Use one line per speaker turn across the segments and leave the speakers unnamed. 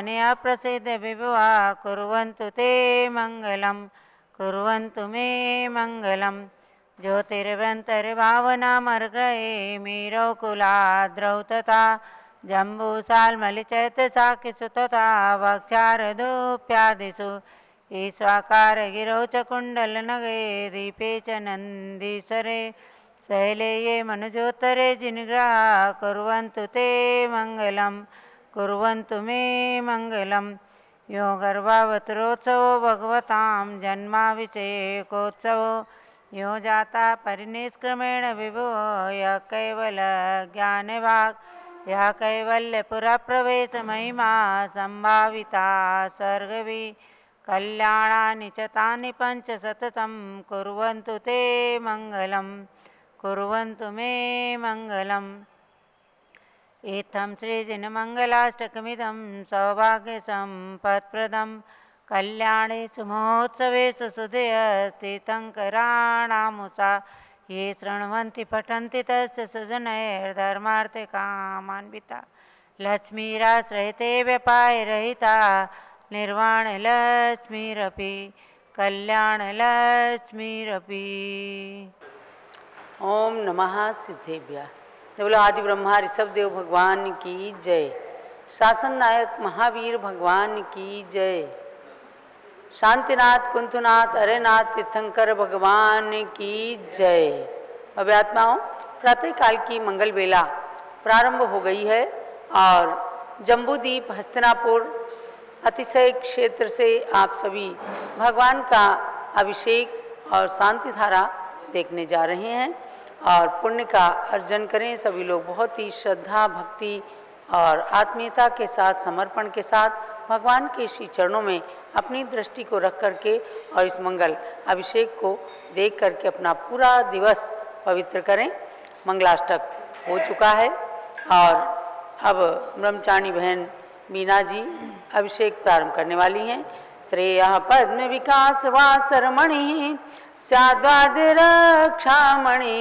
वनया प्रसिद्ध विभवा कुर्वन्तु ते मङ्गलं कुर्वन्तु मे मङ्गलं ज्योतिर्व्यन्तर्भावनामर्गये मीरौकुलाद्रौ तथा जम्बूसाल्मलिचैत्यशाकिषु तथा वक्षारदोऽप्यादिषु ईश्वाकारगिरौ च कुण्डलनगे दीपे च नन्दीश्वरे शैले ये मनुजोत्तरे जिनग्रहा कुर्वन्तु ते मङ्गलं कुर्वन्तु मे मङ्गलं यो गर्भावतरोत्सवो भगवतां जन्माभिषेकोत्सवो यो जाता परिनिष्क्रमेण विभो यः कैवल्यज्ञानवाक् यः कैवल्यपुरप्रवेशमहिमा सम्भाविता सर्गवी कल्याणानि च तानि पञ्च सततं कुर्वन्तु ते मङ्गलं कुर्वन्तु मे मङ्गलम् इत्थं श्रीजिनमङ्गलाष्टकमिदं सौभाग्यसम्पत्प्रदं कल्याणेषु महोत्सवेषु सुधीयस्थितङ्कराणामुषा ये शृण्वन्ति पठन्ति तस्य सुजनैर्धर्मार्थकामान्विता लक्ष्मीराश्रयते व्यपायरहिता निर्वाणलक्ष्मीरपि कल्याणलक्ष्मीरपि।
ओम नमः सिद्धेभ्यः। बोलो आदि ब्रह्मा ऋषभदेव भगवान की जय। शासन नायक महावीर भगवान की जय। शांतिनाथ कुंथनाथ अरेनाथ तीर्थंकर भगवान की जय। अव्यात्माओं, प्रातःकाल की मंगल बेला प्रारंभ हो गई है और जम्बूद्वीप हस्तिनापुर अतिशय क्षेत्र से आप सभी भगवान का अभिषेक और शांति धारा देखने जा रहे हैं और पुण्य का अर्जन करें। सभी लोग बहुत ही श्रद्धा भक्ति और आत्मीयता के साथ समर्पण के साथ भगवान के श्री चरणों में अपनी दृष्टि को रख करके और इस मंगल अभिषेक को देख करके अपना पूरा दिवस पवित्र करें। मंगलाष्टक हो चुका है और अब ब्रह्मचारिणी बहन मीना जी अभिषेक प्रारंभ करने वाली हैं। श्रेय पद्म विकास वासरमणि स्याद्वादिरक्षामणि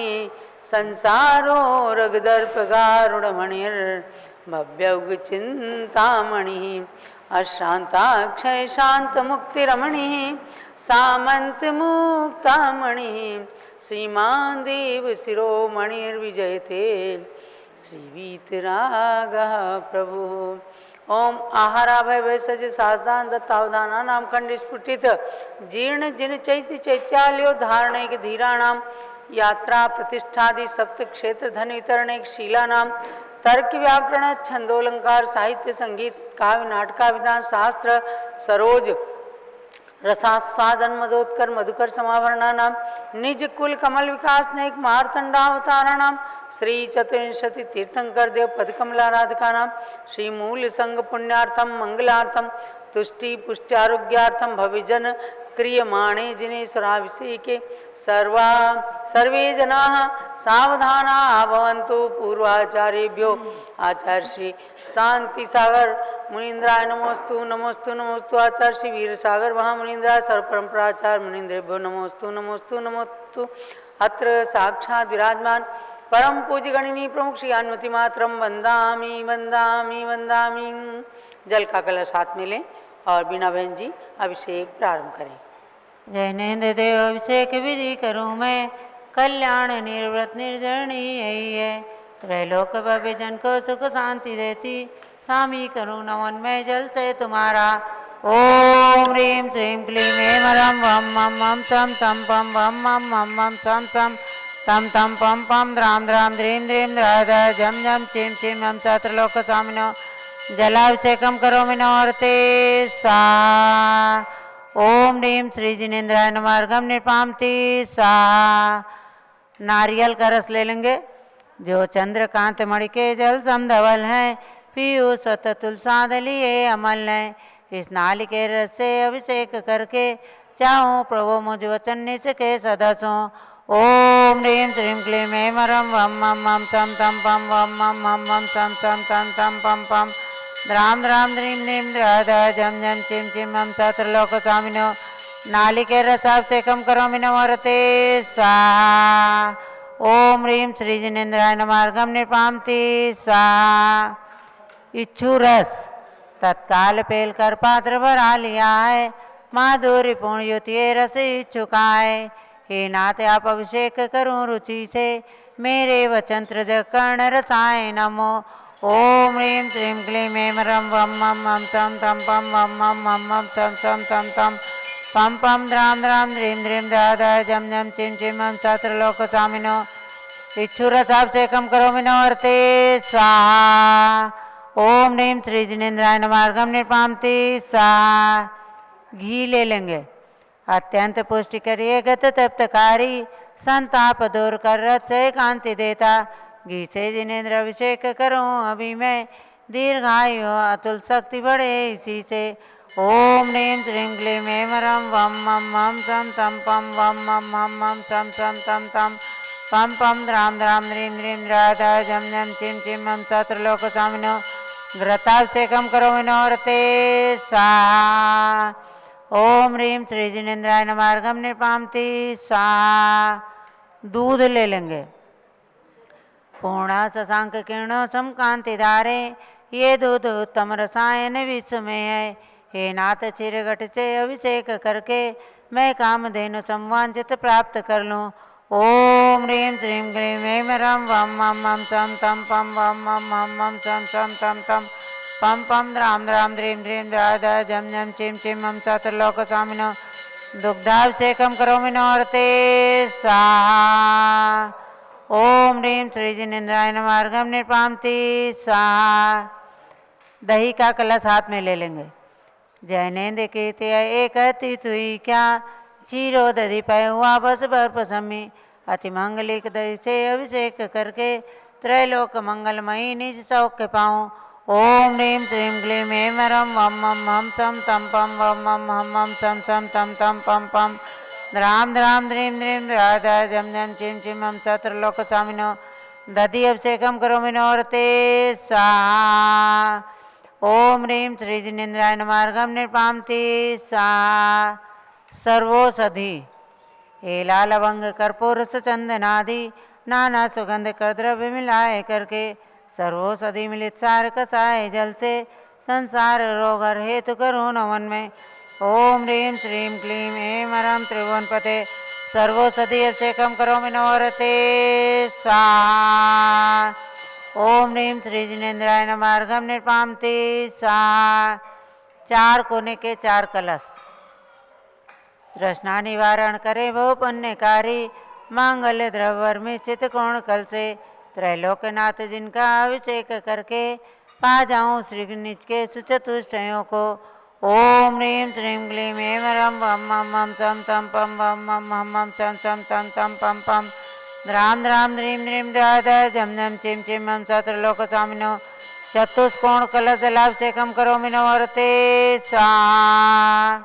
संसारो रगदर्पगारुणमणिर्भव्यौग चिंतामणि अशांताक्षय शांत मुक्तिरमणि सामंत मुक्तामणि श्रीमान देव शिरोमणिर्विजयते श्रीवीतरागः प्रभु। ओम आहाराभय वैसज साजदान दत्तावधाना नाम खंड स्फुटित जीर्ण जिन चैत्य चैत्यालयो धारणैक धीराणाम यात्रा प्रतिष्ठादि सप्त क्षेत्र धन वितरणैक शीलानाम तर्क व्याकरण छंदोलंकार साहित्य संगीत काव्य नाटकाभिधान शास्त्र सरोज रसास्वादन मदोत्कर मधुकर समाभरणानाम निज कुल कमल विकास नैक मारतंडावताराणाम श्री चतुर्विंशति तीर्थंकर देव पदकमलाराधिका नाम श्री मूल संग पुण्यार्थम मंगलार्थम तुष्टि पुष्ट्यारोग्यार्थम भविजन क्रियमाणे जिनेश्वराभिषेके सर्वे जनाः सावधानाः भवन्तु। पूर्वाचार्येभ्यो आचार्य श्री शांति सागर मुनीन्द्राय नमोस्तु नमोस्तु नमोस्तु। आचार्य श्री वीर सागर महामुनीन्द्राय सर्वपरंपराचार्य मुनीन्द्रेभ्यो नमोस्तु नमोस्तु नमोस्तु। अत्र साक्षात् विराजमान परम पूज्य गणिनी प्रमुख श्री अनुमति मात्रम वंदामी वंदामी वंदामी। जल का कलश हाथ में लें और बीना बहन जी अभिषेक प्रारंभ करें।
जैनेन्द्र देव अभिषेक विधि करूँ मैं कल्याण निर्व्रत निर्जरणी यही है त्रैलोक भव्य जन को सुख शांति देती स्वामी करूँ नमन मैं जल से तुम्हारा। ओम ह्रीं श्रीं क्लीं ऐं ह्रं वं मं मं सं तं पं वं मं मं मं सं सं तं तं पं पं द्रां द्रां द्रीं द्रीं द्राध जं जं चिं चिं हं सत्रलोकस्वामिनो जलाभिषेकं करोमि नवर्ते स्वाहा। ओम ह्रीं श्री जिनेन्द्राय नमः अर्घं निपामति स्वाहा। नारियल का रस ले लेंगे जो चंद्रकांत मणि के जल समधवल है पीयूष स्वतः तुलसादलिए अमल है। इस नाली के रस से अभिषेक करके चाहूँ प्रभु मुझ वचन निसके सदसों। ओम ह्रीं श्रीं क्लीं ऐं ह्रं वं मं मं सं तं पं वं मं मं मं सं सं तं तं पं पं द्रां द्रां द्रीं द्रीं द्राध जं जं चिं चिं हं सत्रलोकस्वामिनो नालिके रसाभिषेकं करोमि नमोरते स्वाहा। ओम ह्रीं श्री जिनेन्द्राय नमः अर्घं निपामति स्वाहा। इच्छु रस तत्काल पेल कर पात्र भरा लिया है, माधुर्य पूर्ण युति रस इच्छुका है। हे नाथ आप अभिषेक करूं रुचि से, मेरे वचन त्रिजग कर्ण रसाय नमो। ओम ह्रीं श्रीं क्लीं ऐं रं वं मं मं चं तं पं वं मं मं मं चं चं तं तं पं पं द्रां द्रां द्रीं द्रीं द्रा धा जं जं चिं चिं मं सत्रलोकस्वामिनो। इच्छुरसाभिषेकं करोमि नवर्ते स्वाहा। ओम ह्रीं श्री जिनेन्द्राय नमार्गम निर्पामति स्वाहा। घी ले लेंगे। अत्यंत पुष्टि करिए गत तप्तकारी, संताप दूर कर रथ से कांति देता। घी से जिनेन्द्र अभिषेक करूं अभी मैं, दीर्घायु अतुल शक्ति बढ़े इसी से। ओम ह्रीं श्रीं क्लीं ऐं रं वं मं मं चं तं पं वं मं मं मं चं चं तं तं पं पं द्रां द्रां द्रीं द्रीं द्रा धा जं जं चिं चिं मं सत्रलोकस्वामिनो। घृताभिषेकं करोमि नवर्ते स्वाहा। ओम ह्रीं श्री जिनेन्द्राय नमार्गम निर्पामति स्वाहा। दूध ले लेंगे। पूर्णा शशांक किरणों समकांति धारे, ये दूध उत्तम रसायन विश्व में है। हे नाथ चिरघट से अभिषेक करके, मैं कामधेनु संवांचित प्राप्त कर लूं। ओम ह्रीं श्रीं क्लीं ऐं रं वं मं मं चं तं पं वं मं मं मं चं चं तं तं पं पं द्रां द्रां द्रीं द्रीं द्रा धा जं जं चिं चिं मं सत्रलोकस्वामिनो। दुग्धाभिषेकं करोमि नवर्ते स्वाहा। ओम ह्रीं श्री जिनेन्द्राय नमार्गम निर्पामति स्वाहा। दही का कलश हाथ में ले लेंगे। जैनेन्द्र कीर्ति एक अति तुई क्या, चीरो दधि पय हुआ बस बर्फ सम्मी। अति मंगलिक दही से अभिषेक करके, त्रैलोक मंगलमयी निज सौख्य पाऊँ। ओम ह्रीं श्रीं क्लीं ऐं रं वं मं मं चं तं पं वं मं मं मं चं चं तं तं पं पं द्रां द्रां द्रीं द्रीं द्रा धा जं जं चिं चिं मं सत्रलोकस्वामिनो। दधि अभिषेकं करोमि नवर्ते स्वाहा। ओम ह्रीं श्री जिनेन्द्राय नमार्गम निर्पामति स्वाहा। सर्वौषधि एला लवंग कर्पूर चंदनादि, नाना सुगंध कर द्रव्य मिलाए करके, सर्वौषधि मिलित सार कसाय जल से, संसार रोग हेतु करूँ नमन में। ओम ह्रीं श्रीं क्लीं ऐं रं त्रिभुवनपते, सर्वौषधि अभिषेकं करोमि नवर्ते स्वाहा। ओम ह्रीं श्री जिनेन्द्राय नमार्गम निर्पामति स्वाहा। 4 कोने के 4 कलश। तृष्णा निवारण करे वो पुण्यकारी, मांगल्य द्रव्य में चित कोण कल से। त्रैलोकनाथ जिनका अभिषेक करके, पा जाऊं श्री निज के सुचतुष्टयों को। ओम ह्रीं श्रीं क्लीं ऐं रं वं मं मं चं तं पं वं मं मं मं चं चं तं तं पं पं द्रां द्रां द्रीं द्रीं द्रा धा जं जं चिं चिं मं सत्रलोकस्वामिनो। चतुष्कोण कलश जलाभिषेकं करोमि नवर्ते स्वाहा।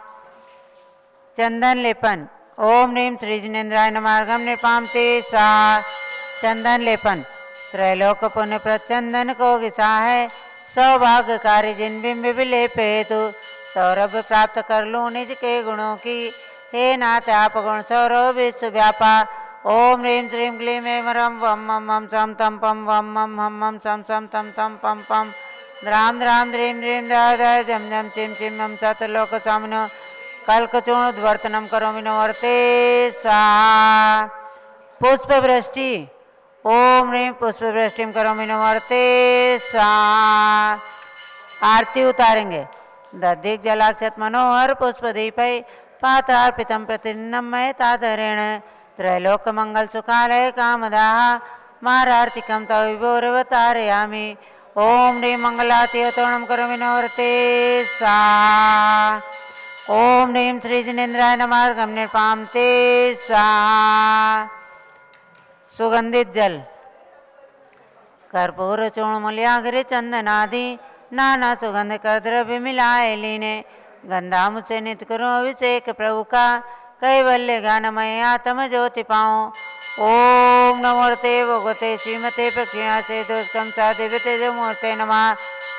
चंदन लेपन। ओम ह्रीं श्री जिनेन्द्राय नमार्गम निर्पामति स्वाहा। चंदन लेपन त्रैलोक पुण्य प्रचंदन को घिसा है, सौभाग्यकारी जिन बिंब विलेप हेतु। सौरभ प्राप्त कर लूँ निज के गुणों की, हे नाथ आप गुण सौरभ विश्व व्यापा। ओम ह्रीं श्रीं क्लीं ऐं रं वं मं मं चं तं पं वं मं मं मं चं चं तं तं पं पं द्रां द्रां द्रीं द्रीं द्रा धा जं जं चिं चिं मं सत्रलोकस्वामिनो। कल्कचूर्णोद्वर्तनं करोमि नवर्ते स्वाहा। पुष्पवृष्टि। ओम ह्रीं पुष्पवृष्टिं करोमि नवर्ते स्वाहा। आरती उतारेंगे। दधिक जलाक्षत मनोहर पुष्पदीपै, पात्रार्पितं प्रतिदिनं मय तादरेण। त्रैलोक मंगल सुखालय कामदाः, मारार्तिकं तव विभोरवतारयामि। ओम ह्रीं मंगलातितोरणं करोमि नवर्ते स्वाहा। ओम ह्रीं श्री जिनेन्द्राय नमार्गम निर्पामते स्वाहा। सुगंधित जल। कर्पूर चूर्ण मूल्याग्र चंदनादि, नाना सुगंध कर द्रव्य मिलाए लीने। गंधाम से नित करो अभिषेक प्रभु का, कैवल्य गानमय आत्म ज्योति पाऊँ। ओम नमोते भगवते श्रीमते प्रक्षिणा से दुष्कम साधिवते जो मूर्ते नमः।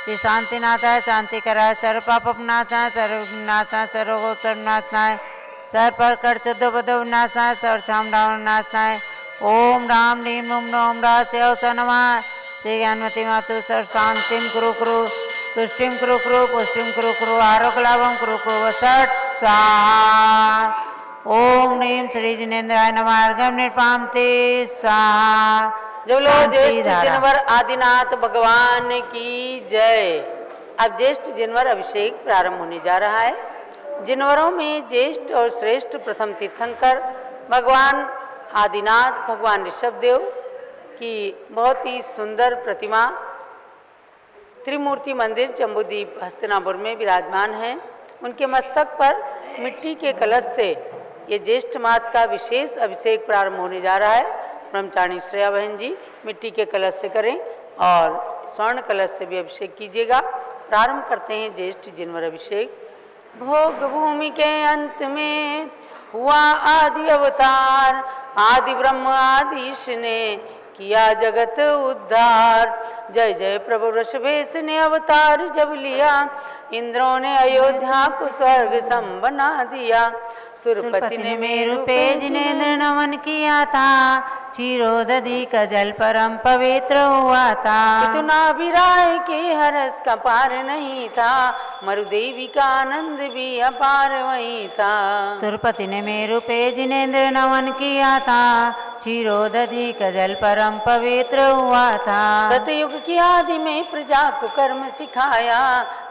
श्री शांतिनाथाय शांति कराय, सर्व पापनाशाय सर्व विघ्नाशाय, सर्वोत्तरनाशाय, सर्व प्रकट शुद्ध पद विनाशाय, सर्व शामनाशाय। ओम राम ह्रीं नूं नोम रास्य नमः। श्री ज्ञानवती मातु सर्व शांतिं कुरु कुरु। तुष्टिं कुरु कुरु पुष्टिं कुरु कुरु आरोग्यलाभं कुरु कुरु वसट स्वाहा। ओम ह्रीं श्री जिनेन्द्राय नमः अर्घ्यं निर्पामते स्वाहा।
जो लो
शांति
ज्येष्ठ
धारा।
जिनवर आदिनाथ भगवान की जय। अब ज्येष्ठ जिनवर अभिषेक प्रारंभ होने जा रहा है। जिनवरों में ज्येष्ठ और श्रेष्ठ प्रथम तीर्थंकर भगवान आदिनाथ भगवान ऋषभदेव की बहुत ही सुंदर प्रतिमा त्रिमूर्ति मंदिर जम्बूद्वीप हस्तिनापुर में विराजमान है। उनके मस्तक पर मिट्टी के कलश से ये ज्येष्ठ मास का विशेष अभिषेक प्रारंभ होने जा रहा है। ब्रह्मचारिणी श्रेया बहन जी मिट्टी के कलश से करें और स्वर्ण कलश से भी अभिषेक कीजिएगा। प्रारंभ करते हैं ज्येष्ठ जिनवर अभिषेक। भोग भूमि के अंत में हुआ आदि अवतार, आदि ब्रह्म आदिश ने किया जगत उद्धार। जय जय प्रभु वृषभेश ने अवतार जब लिया, इंद्रों ने अयोध्या को स्वर्ग सम बना दिया। सुरपति ने मेरु पे
जिनेन्द्र नमन किया था, क्षीरोदधि का जल परम पवित्र हुआ था।
इतना विराय के हरस का पार नहीं था, मरुदेवी का आनंद भी अपार वही था।
सुरपति ने मेरु पे जिनेन्द्र नमन किया था, क्षीरोदधि का जल परम पवित्र हुआ था।
सतयुग की आदि में प्रजा को कर्म सिखाया,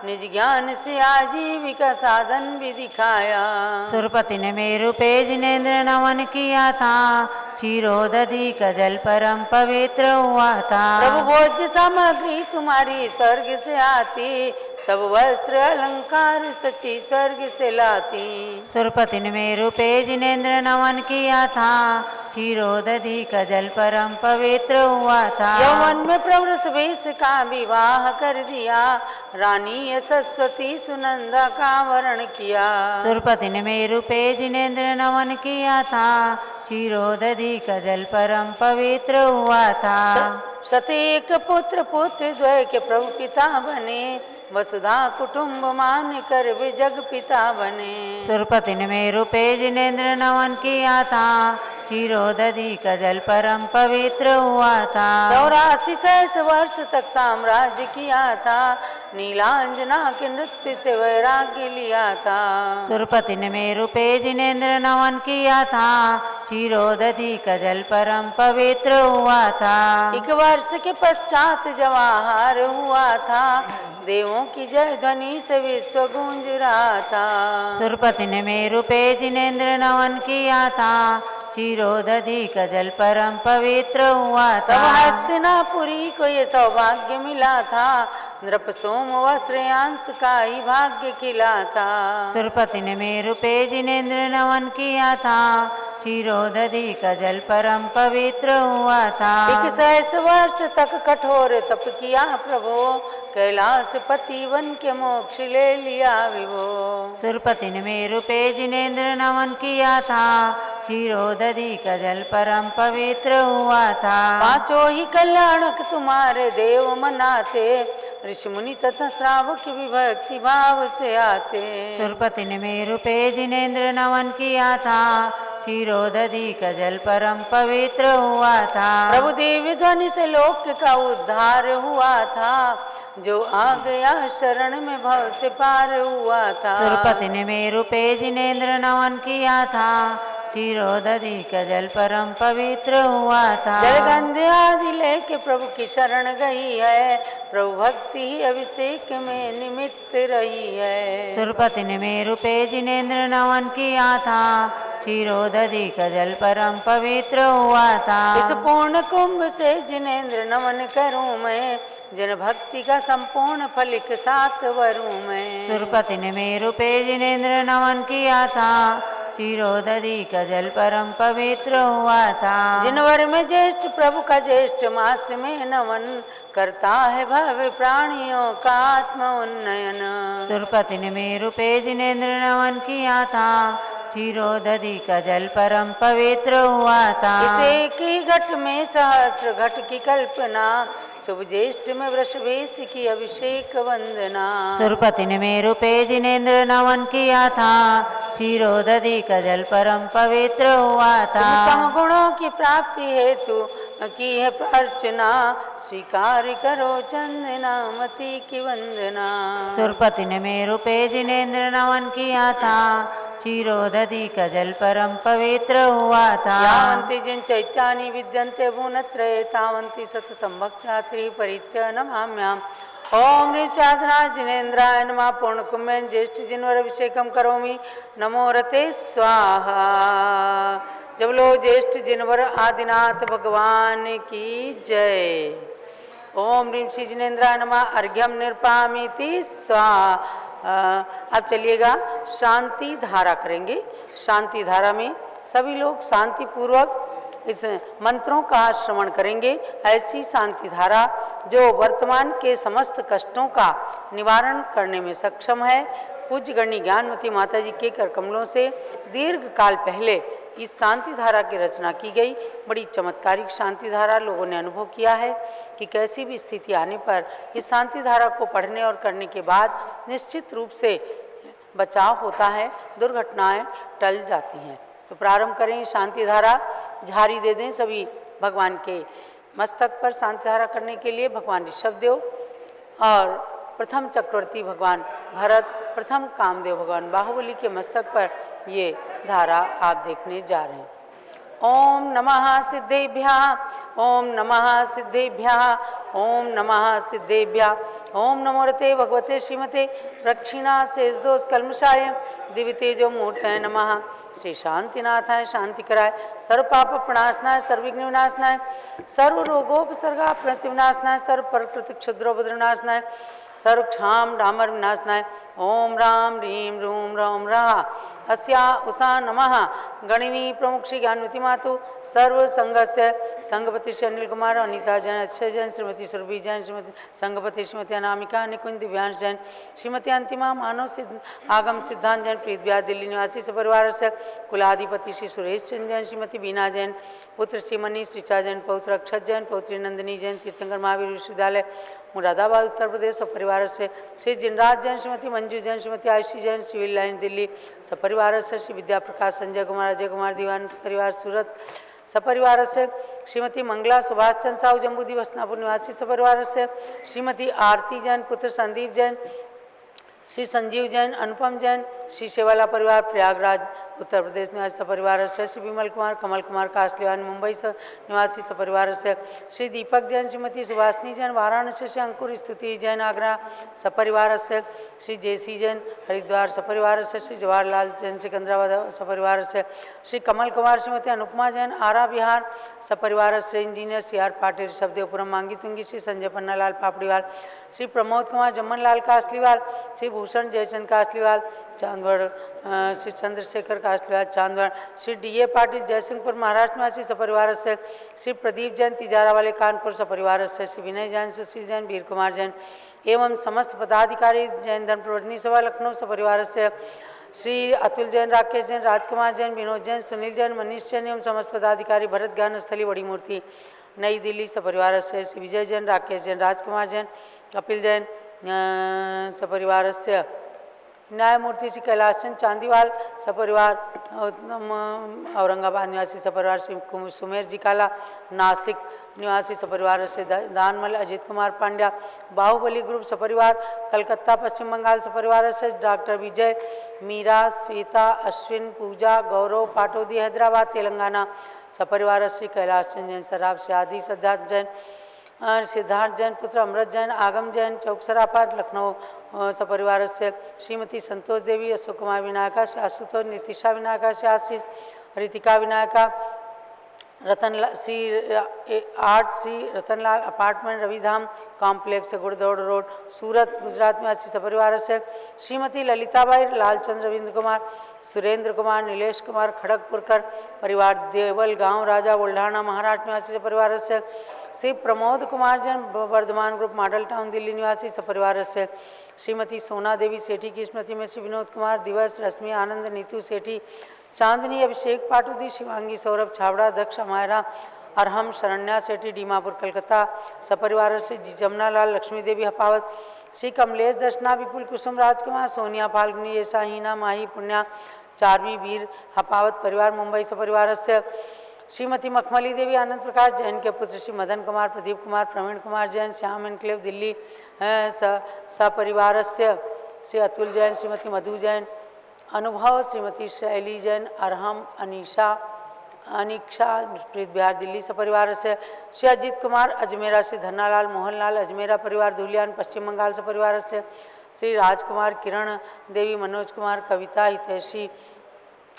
निज ज्ञान से आजीविका साधन भी दिखाया।
सुरपति ने मेरु पे जिनेन्द्र नमन किया था, क्षीरोदधि का जल परम पवित्र हुआ था।
प्रभु भोज्य सामग्री तुम्हारी स्वर्ग से आती, सब वस्त्र अलंकार सची स्वर्ग से लाती।
सुरपति ने मेरु पे जिनेन्द्र नमन किया था, क्षीरोदधि का जल परम पवित्र हुआ था।
यौवन में प्रवृष वेश का विवाह कर दिया, रानी यशस्वती सुनंदा का वर्ण किया।
सुरपति ने मेरु पे जिनेन्द्र नमन किया था, क्षीरोदधि का जल परम पवित्र हुआ था।
शतेक पुत्र पुत्र द्वय के प्रभु पिता बने, वसुधा कुटुंब मान कर वे जग पिता बने।
सुरपति ने मेरु पे जिनेन्द्र नमन किया था, क्षीरोदधि का जल परम पवित्र हुआ था।
84 सहस्र वर्ष तक साम्राज्य किया था, नीलांजना के नृत्य से वैराग्य लिया था।
सुरपति ने मेरु पे जिनेन्द्र नमन किया था, क्षीरोदधि का जल परम पवित्र हुआ था।
1 वर्ष के पश्चात जवाहर हुआ था, देवों की जय ध्वनि से विश्व गूंज रहा था।
सुरपति ने मेरु पे जिनेन्द्र नमन किया था, क्षीरोदधि का जल परम पवित्र हुआ था।
तब हस्तिनापुरी को ये सौभाग्य मिला था, नृप सोम व श्रेयांश का ही भाग्य खिला था।
सुरपति ने मेरु पे जिनेन्द्र नमन किया था, क्षीरोदधि का जल परम पवित्र हुआ था।
1 सहस्र वर्ष तक कठोर तप किया प्रभु, कैलाश पति वन के मोक्ष ले लिया विभो।
सुरपति ने मेरु पे जिनेन्द्र नमन किया था, क्षीरोदधि का जल परम पवित्र हुआ था।
5 ही कल्याणक तुम्हारे देव मनाते, ऋषि मुनि तथा श्रावक भी भक्ति भाव से आते।
सुरपति ने मेरु पे जिनेन्द्र नमन किया था, क्षीरोदधि का जल परम पवित्र हुआ था।
प्रभु देव ध्वनि से लोक का उद्धार हुआ था, जो आ गया शरण में भव से पार हुआ था।
सुरपति ने मेरु पे जिनेन्द्र नमन किया था, क्षीरोदधि का जल परम पवित्र हुआ था।
जलगंध आदि लेके प्रभु की शरण गई है, प्रभु भक्ति ही अभिषेक में निमित्त रही है।
सुरपति ने मेरु पे जिनेन्द्र नमन किया था, क्षीरोदधि का जल परम पवित्र हुआ था।
इस पूर्ण कुंभ से जिनेन्द्र नमन करूं मैं, जन भक्ति का संपूर्ण फलिक साथ वरूं मैं।
सुरपति ने मेरु पे जिनेन्द्र नमन किया था, क्षीरोदधि का जल परम पवित्र हुआ था।
जिनवर में ज्येष्ठ प्रभु का ज्येष्ठ मास में नमन, करता है भव्य प्राणियों का आत्म उन्नयन। सुरपति
ने मेरु पे जिनेन्द्र नमन किया था, क्षीरोदधि का जल परम पवित्र हुआ था।
इस एक ही घट में सहस्र घट की कल्पना, शुभ ज्येष्ठ में वृषभेश की अभिषेक वंदना।
सुरपति ने मेरु पे जिनेन्द्र नमन किया था, क्षीरोदधि का जल परम पवित्र हुआ था।
समगुणों की प्राप्ति हेतु की है प्रार्थना, स्वीकार करो चंदनामती की वंदना।
सुरपति ने मेरु पे जिनेन्द्र नमन किया था, क्षीरोदधि का जल परम पवित्र हुआ था।
यावन्ति जिन चैत्यानि विद्यन्ते भुवनत्रये, तावन्ति सततं भक्त्या त्रिपरित्य नमाम्याम्। ओम निर्चाधना जिनेन्द्राय नमः। पूर्ण कुंभेन ज्येष्ठ जिनवर अभिषेकम करोमि, नमो रते स्वाहा। जब लो ज्येष्ठ जिनवर आदिनाथ भगवान की जय। ओम ह्रीं श्री जिनेन्द्राय नमः। अर्घ्यम निर्पामीति स्वाहा। अब चलिएगा शांति धारा करेंगे। शांति धारा में सभी लोग शांति पूर्वक इस मंत्रों का श्रवण करेंगे। ऐसी शांति धारा जो वर्तमान के समस्त कष्टों का निवारण करने में सक्षम है। पूज्य गणी ज्ञानमती माता जी के कर कमलों से दीर्घ काल पहले इस शांति धारा की रचना की गई। बड़ी चमत्कारिक शांति धारा लोगों ने अनुभव किया है कि कैसी भी स्थिति आने पर इस शांति धारा को पढ़ने और करने के बाद निश्चित रूप से बचाव होता है, दुर्घटनाएं टल जाती हैं। तो प्रारंभ करें शांति धारा। झारी दे दें सभी भगवान के मस्तक पर शांति धारा करने के लिए। भगवान ऋषभदेव और प्रथम चक्रवर्ती भगवान भरत, प्रथम कामदेव भगवान बाहुबली के मस्तक पर ये धारा आप देखने जा रहे हैं। ओम नमः सिद्धेभ्यः, ओम नमः सिद्धेभ्यः, ओम नमः सिद्धेभ्यः। ओम नमो रते भगवते श्रीमते रक्षिणा शेषदोष कल्मषाय दिव्य तेजो मूर्तये नमः। श्री शांतिनाथाय शांतिकराय, सर्व पाप प्रणाशनाय, सर्वविघ्न विनाशनाय, सर्व रोगोपसर्गा प्रतिविनाशनाय, सर्व प्रकृति क्षुद्रोपद्रवनाशनाय, सर्व क्षाम डामर विनाशनाय। ओम राम ह्रीं रूम रौम रहा अस्या उषा नमः। गणिनी प्रमुख श्री ज्ञानवती मातु सर्व संघस्य संघपति श्री अनिल कुमार, अनिता जैन, अक्षय जैन, श्रीमती सुरभि जैन, श्रीमती संघपति श्रीमती अनामिका, निकुंज दिव्यांश जैन, श्रीमती अंतिमा मानव सिद्ध आगम सिद्धांत जैन, प्रीत ब्याह दिल्ली निवासी सपरिवार से कुलाधिपति श्री सुरेश चंद जैन, श्रीमती बीना जैन, पुत्र श्री मनीष ऋचा जैन, पौत्र अक्षत जैन, पौत्री नंदिनी जैन, तीर्थंकर महावीर विश्वविद्यालय मुरादाबाद उत्तर प्रदेश सपरिवार से श्री जिनराज जैन, श्रीमती मंजू जैन, श्रीमती आयुषी जैन, सिविल लाइन दिल्ली सपरिवार से श्री विद्या प्रकाश संजय कुमार अजय कुमार दीवान परिवार सूरत सपरिवार से श्रीमती मंगला सुभाष चंद साहू जम्बूदी वसनापुर निवासी सपरिवार से श्रीमती आरती जैन, पुत्र संदीप जैन, श्री संजीव जैन, अनुपम जैन, श्री शेवाला परिवार प्रयागराज उत्तर प्रदेश निवासी सपरिवार से श्री विमल कुमार कमल कुमार कासलीवान मुंबई निवासी सपरिवार से श्री दीपक जैन, श्रीमती सुभाषनी जैन वाराणसी से, अंकुर स्तुति जैन आगरा सपरिवार से श्री जेसी जैन हरिद्वार सपरिवार से श्री जवाहरलाल जैन सिकंदराबाद सपरिवार से श्री कमल कुमार, श्रीमती अनुपमा जैन आरा बिहार सपरिवार से इंजीनियर सी आर पाटिल शब्देवपुरम मांगी तुंगी, श्री संजय पन्नालाल पापड़ीवाल, श्री प्रमोद कुमार जमन लाल कासलीवाल, श्री भूषण जयचंद कासलीवाल चांदवड़, श्री चंद्रशेखर कासलीवाल चांदवड़, श्री डी.ए. पाटिल जयसिंहपुर महाराष्ट्र निवासी सपरिवार से श्री प्रदीप जैन तिजारा वाले कानपुर सपरिवार से श्री विनय जैन, सुशील जैन, वीर कुमार जैन एवं समस्त पदाधिकारी जैन धर्म प्रवर्तनी सभा लखनऊ सपरिवार से श्री अतुल जैन, राकेश जैन, राजकुमार जैन, विनोद जैन, सुनील जैन, मनीष जैन एवं समस्त पदाधिकारी भरत ज्ञान स्थली बड़ी मूर्ति नई दिल्ली सपरिवार से श्री विजय जैन, राकेश जैन, राजकुमार जैन, कपिल जैन सपरिवार से न्यायमूर्ति श्री कैलाश चंद चांदीवाल सपरिवार औरंगाबाद निवासी सपरिवार श्री सुमेर जी काला नासिक निवासी सपरिवार से दानमल अजित कुमार पांड्या बाहुबली ग्रुप सपरिवार कलकत्ता पश्चिम बंगाल सपरिवार से डॉक्टर विजय मीरा श्वेता अश्विन पूजा गौरव पाटोदी हैदराबाद तेलंगाना सपरिवार श्री कैलाश चंद जैन शराब से आदि सिद्धार्थ जैन सिद्धार्थ जैन पुत्र अमृत जैन आगम जैन चौकसरापा लखनऊ सपरिवार से श्रीमती संतोष देवी अशोक कुमार विनायका आशुतोष नितिशा विनायका से Ashish Ritika Vinayaka Shri Ratanlal apartment Ravidham complex Ghod Dod road Surat Gujarat में आशी सपरिवार से श्रीमती ललिताबाई लालचंद्र रविंद्र कुमार सुरेंद्र कुमार नीलेश कुमार खड़गपुरकर परिवार देवल गांव राजा बुल्ढाना महाराष्ट्र निवासी सपरिवार से Shri Pramod Kumar Jain Vardhman group model town Delhi निवासी सपरिवार से श्रीमती सोना देवी सेठी की स्मृति में श्री विनोद कुमार दिवस रश्मि आनंद नीतू सेठी चांदनी अभिषेक पाटुदी शिवांगी सौरभ छावड़ा दक्ष मायरा अरहम शरण्या सेठी डीमापुर कलकत्ता सपरिवार से जमुना लाल लक्ष्मी देवी हपावत श्री कमलेश दर्शना विपुल कुसुम राजकुमार सोनिया फाल्गुनी येसा हीना माही पुण्या चारवी वीर हपावत परिवार मुंबई सपरिवार से श्रीमती मखमली देवी आनंद प्रकाश जैन के पुत्र श्री मदन कुमार, प्रदीप कुमार, प्रवीण कुमार जैन, श्याम एनक्लेव दिल्ली सपरिवारस्य श्री अतुल जैन, श्रीमती मधु जैन, अनुभव, श्रीमती शैली जैन, अरहम, अनीक्षा प्रीत बिहार दिल्ली सपरिवार से श्री अजीत कुमार अजमेरा, श्री धन्नालाल मोहनलाल अजमेरा परिवार धुलियान पश्चिम बंगाल सपरिवार से श्री राजकुमार, किरण देवी, मनोज कुमार, कविता,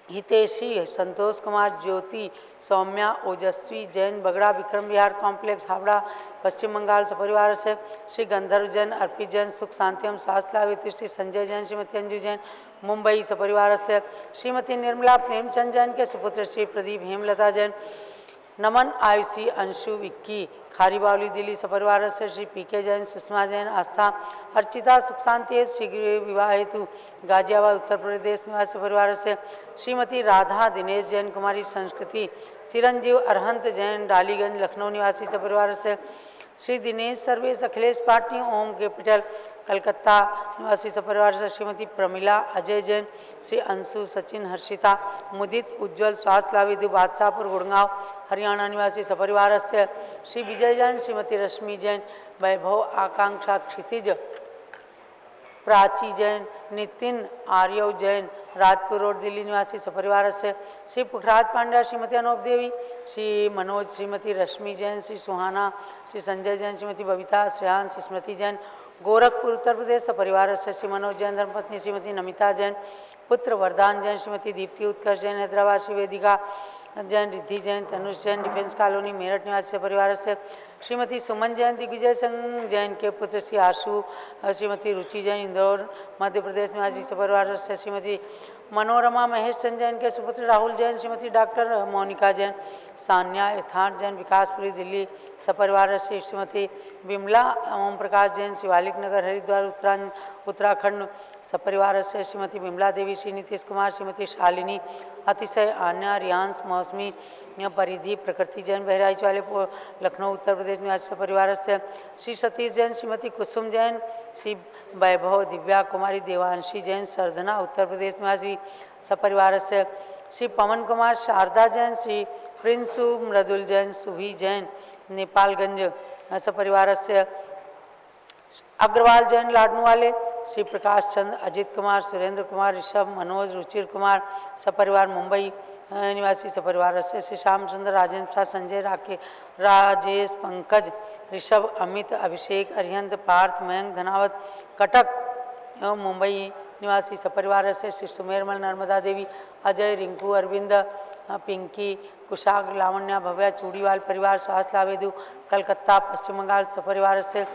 हितेशी, संतोष कुमार, ज्योति, सौम्या, ओजस्वी जैन बगड़ा विक्रम विहार कॉम्प्लेक्स हावड़ा पश्चिम बंगाल सपरिवार से श्री गंधर्व जैन, अर्पित जैन, सुख शांतिम शास्त्रावित, श्री संजय जैन, श्रीमती अंजू जैन मुंबई सपरिवार से श्रीमती निर्मला प्रेमचंद जैन के सुपुत्र श्री प्रदीप हेमलता जैन, नमन आयुषी अंशु विक्की खारीबावली दिल्ली सपरिवार से श्री पीके जैन, सुषमा जैन, आस्था, अर्चिता, सुख शांति शीघ्र विवाह हेतु गाजियाबाद उत्तर प्रदेश निवासी परिवार से श्रीमती राधा दिनेश जैन, कुमारी संस्कृति, चिरंजीव अरहंत जैन डालीगंज लखनऊ निवासी सपरिवार से श्री दिनेश सर्वेश अखिलेश पाटनी ओम कैपिटल कलकत्ता निवासी सपरिवार से श्रीमती प्रमिला अजय जैन, श्री अंशु सचिन हर्षिता मुदित उज्ज्वल स्वास्थ्य लाभिधु बादशाहपुर गुड़गांव हरियाणा निवासी सपरिवार से श्री विजय जैन, श्रीमती रश्मि जैन, वैभव आकांक्षा क्षितिज, प्राची जैन, नितिन आर्यव जैन राजपुर रोड दिल्ली निवासी सपरिवार से श्री पुखराज पांड्या, श्रीमती अनूप देवी, श्री मनोज, श्रीमती रश्मि जैन, श्री सुहाना, श्री संजय जैन, श्रीमती बबीता, श्रेयांश, श्री स्मृति जैन गोरखपुर उत्तर प्रदेश सपरिवार से श्री मनोज जैन, धर्मपत्नी श्रीमती नमिता जैन, पुत्र वरदान जैन, श्रीमती दीप्ति उत्कर्ष जैन हैदराबाद, श्री वेदिका जैन, रिद्धि जैन, तनुष जैन डिफेंस कॉलोनी मेरठ निवासी परिवार से श्रीमती सुमन जैन, दिग्विजय सिंह जैन के पुत्र श्री आशु, श्रीमती रुचि जैन इंदौर मध्य प्रदेश निवासी परिवार से श्रीमती मनोरमा महेश चंद जैन के सुपुत्र राहुल जैन, श्रीमती डॉक्टर मोनिका जैन, सान्या यथार्थ जैन विकासपुरी दिल्ली सपरिवार से श्रीमती विमला ओम प्रकाश जैन, शिवालिक नगर हरिद्वार उत्तराखंड सपरिवार से श्रीमती विमला देवी, श्री नीतीश कुमार, श्रीमती शालिनी अतिशय, आन्या, रियांश, मौसमी, परिधि, प्रकृति जैन बहराइच वाले लखनऊ उत्तर प्रदेश निवासी सपरिवार से श्री सतीश जैन, श्रीमती कुसुम जैन, श्री वैभव, दिव्या कुमारी, देवांशी जैन, सरधना उत्तर प्रदेश निवासी सपरिवार से श्री पवन कुमार, शारदा जैन, श्री प्रिंसु मृदुल जैन, सुभी जैन नेपालगंज सपरिवार से अग्रवाल जैन लाडनू वाले श्री प्रकाश चंद्र, अजित कुमार, सुरेंद्र कुमार, ऋषभ, मनोज, रुचिर कुमार सपरिवार मुंबई निवासी सपरिवार से श्री श्यामचंद्र, राजेंद्र प्रसाद, संजय, राजेश, पंकज, ऋषभ, अमित, अभिषेक, अरिहंत, पार्थ, मयंक, धनावत, कटक एवं मुंबई निवासी सपरिवार से श्री सुमेरमल, नर्मदा देवी, अजय, रिंकू, अरविंद, पिंकी, कुशाग्र, लावण्या, भव्या, चूड़ीवाल परिवार स्वास्थ्य लाभेदु कलकत्ता पश्चिम बंगाल सपरिवार से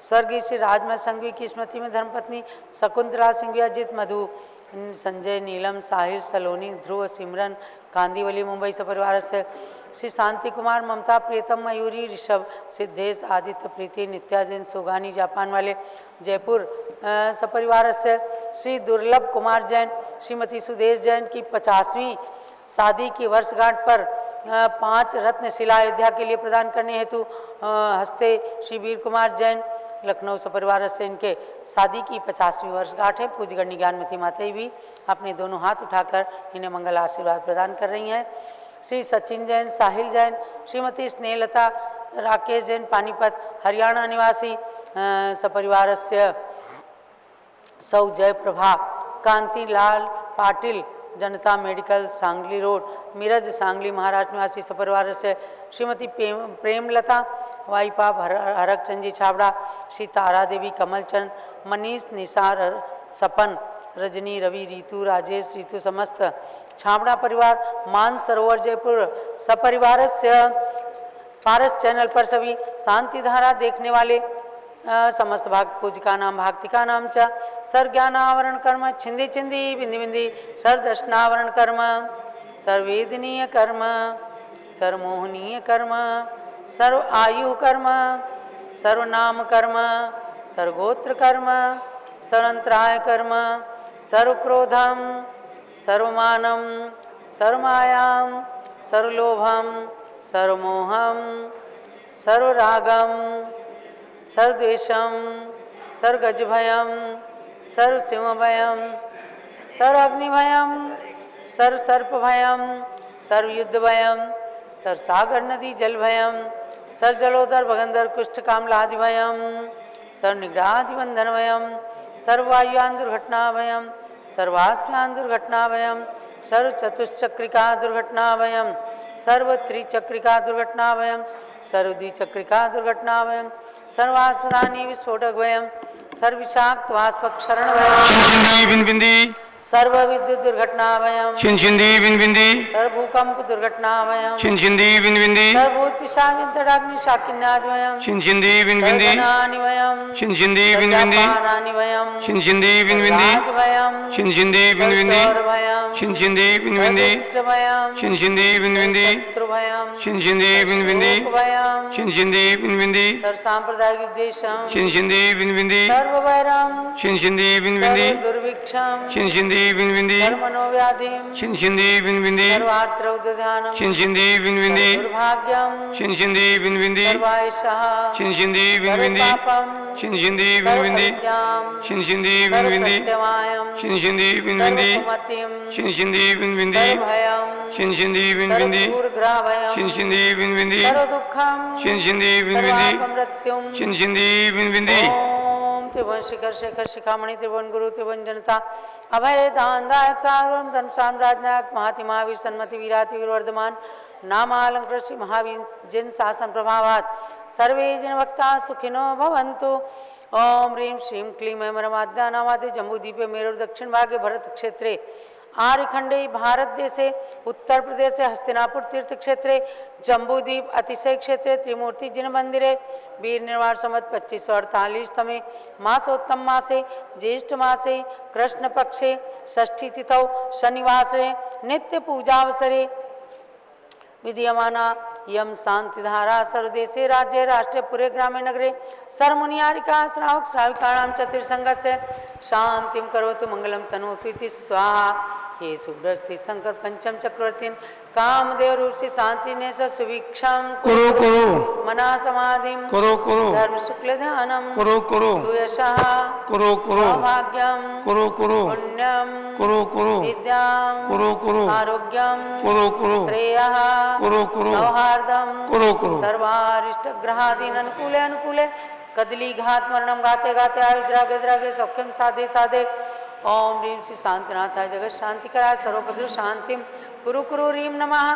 स्वर्गीय श्री राजमल संघवी की स्मृति में धर्मपत्नी शकुंतला सिंघवी, अजित, मधु, संजय, नीलम, साहिल, सलोनी, ध्रुव, सिमरन कांदीवली मुंबई सपरिवार से श्री शांति कुमार, ममता, प्रीतम, मयूरी, ऋषभ, सिद्धेश, आदित्य, प्रीति, नित्या जैन, सोगानी जापान वाले जयपुर सपरिवार से श्री दुर्लभ कुमार जैन, श्रीमती सुदेश जैन की 50वीं शादी की वर्षगांठ पर 5 रत्न शिला अयोध्या के लिए प्रदान करने हेतु हस्ते श्री वीर कुमार जैन लखनऊ सपरिवार से इनके शादी की 50वीं वर्षगांठ है। पूज्य गण्य ज्ञानमती माता भी अपने दोनों हाथ उठाकर इन्हें मंगल आशीर्वाद प्रदान कर रही हैं। श्री सचिन जैन, साहिल जैन, श्रीमती स्नेहलता, राकेश जैन पानीपत हरियाणा निवासी सपरिवार से सौ जयप्रभा, कांति लाल पाटिल, जनता मेडिकल सांगली रोड मिरज सांगली महाराष्ट्र निवासी सपरिवार से श्रीमती प्रेमलता, वाईपाप, हरक चंदी छाबड़ा, श्री तारा देवी, कमलचंद, मनीष, निसार, सपन, रजनी, रवि, रीतु, राजेश, रीतु समस्त छाबड़ा परिवार मान सरोवर जयपुर सपरिवार से पारस चैनल पर सभी शांति धारा देखने वाले समस्त भाग पूजिका नाम भाक्तिका नाम च सर्ज्ञानावरण कर्म छिंदी छिंदी बिंदी बिंदी सर्दर्शनावरण कर्म सर्वेदनीय कर्म सर्वमोहनीय कर्म सर्व आयु कर्म सर्वनाम कर्म सर्वगोत्र कर्म सर्वंतराय कर्म सर्वक्रोधम सर्वमानम सर्वमायाम सर्वलोभम सर्वमोहम सर्वरागम सर्वद्वेषम सर्वगजभयम सर्वसिंहभयम सर्वाग्निभयम सर्वसर्पभयम सर्वयुद्धभयम सर सागर नदी जल भयम, सर जलोदर भगंदर कुष्ठ कामलादि भयम, सर निग्रहादि बंधन भयम, सर्ववायुयान दुर्घटना भयम, सर्वास्प्यान दुर्घटना भयम, सर्व चतुश्चक्रिका दुर्घटना भयम, सर्व त्रिचक्रिका दुर्घटना भयम, सर्व द्विचक्रिका दुर्घटना भयम, सर्वास्पदानी विस्फोटक भयम, सर्विषाक्त वाष्पक्षरण भयम, सर्व विद्युत दुर्घटना भयम,
छिंछिंदी बिनबिंदी,
सर्व भूकंप दुर्घटना भयम,
छिंछिंदी बिनबिंदी,
सर्वभूत पिशाचिंतडाग्नि शाकिन्याद भयम,
छिंछिंदी बिनबिंदी,
सर्वधनानि भयम,
छिंछिंदी बिनबिंदी,
सर्वपानानि भयम,
छिंछिंदी बिनबिंदी,
राज भयम,
छिंछिंदी बिनबिंदी,
सर्वचौर भयम,
छिंछिंदी बिनबिंदी,
सर्वदुष्ट भयम,
छिंछिंदी बिनबिंदी,
शत्रु भयम,
छिंछिंदी बिनबिंदी,
शोक भयम,
छिंछिंदी बिनबिंदी,
सर्वसांप्रदायिक उद्देश्यम,
छिंछिंदी बिनबिंदी,
सर्ववैरम,
छिंछिंदी बिनबिंदी,
सर्वदुर्भिक्षम,
छिंछिंदी बिनबिंदी,
सर्वमनोव्याधिम,
छिंछिंदी बिनबिंदी,
सर्वार्त्रौदध्यानम,
छिंछिंदी बिनबिंदी,
दुर्भाग्यम,
छिंछिंदी बिनबिंदी,
सर्वायशः,
छिंछिंदी बिनबिंदी,
सर्वपापम,
छिंछिंदी बिनबिंदी,
सर्वविद्याम,
छिंछिंदी बिनबिंदी,
सर्वप्रत्यवायम,
छिंछिंदी बिनबिंदी,
सर्वकुमतिम,
छिंछिंदी बिनबिंदी,
सर्वभयम,
छिंछिंदी बिनबिंदी,
सर्वदूरग्रहभयम,
छिंछिंदी बिनबिंदी,
सर्वदुःखम,
छिंछिंदी बिनबिंदी,
सर्वापमृत्युम,
छिंछिंदी बिनबिंदी,
ओम त्रिभुवन शिखर शेखर शिखामणि त्रिभुवन गुरु त्रिभुवन जनता अभय दान दायक सागरम धर्म साम्राज्य नायक महाति महावीर सन्मति वीराति वीरवर्धमान नामालंकृत श्री महावीर जिन शासन प्रभावात सर्वे जन भक्ता सुखिनो भवन्तु। ओम ह्रीं श्रीं क्लीं ऐमरमाद्या नामादि जम्बूद्वीपे मेरुर दक्षिण भागे भरत क्षेत्रे आर्यखंडे भारत देशे उत्तर प्रदेश हस्तिनापुर तीर्थ क्षेत्रे जम्बूद्वीप अतिशय क्षेत्रे त्रिमूर्ति जिन मंदिरे वीर निर्वाण संवत 2548 तमे मासोत्तम मासे ज्येष्ठ मासे कृष्ण पक्षे षष्ठी तिथौ शनिवासरे नित्य पूजावसरे विधीयमाना यम शांतिधारा सर्वदेशे राज्ये राष्ट्रे पुरे ग्रामे नगरे सर्वमुनियारिका श्रावक श्राविकाणां चतुर्संगस्य शांतिं करोतु मंगलम तनोतु इति स्वाहा। हे सुब्रत तीर्थंकर पंचम चक्रवर्ती कामदेव रूप से शांति ने सुभिक्षां
करो करो
मना समाधिम
करो करो
धर्म शुक्ल ध्यानम
करो करो
सुयशः
करो करो
सौभाग्यम
करो करो
पुण्यम
करो करो
विद्याम
करो करो
आरोग्यम
करो करो
श्रेयः
करो करो
सौहार्दम
करो करो
सर्वारिष्ट ग्रहादीन अनुकूले अनुकूले कदली घात मरणम गाते गाते आयुद्रागे द्रागे सौख्यम साधे साधे। ओम ह्रीं श्री शांतिनाथाय जगत शांति कराय सर्वोपद्रव शांतिम कुरु कुरु ह्रीं नमः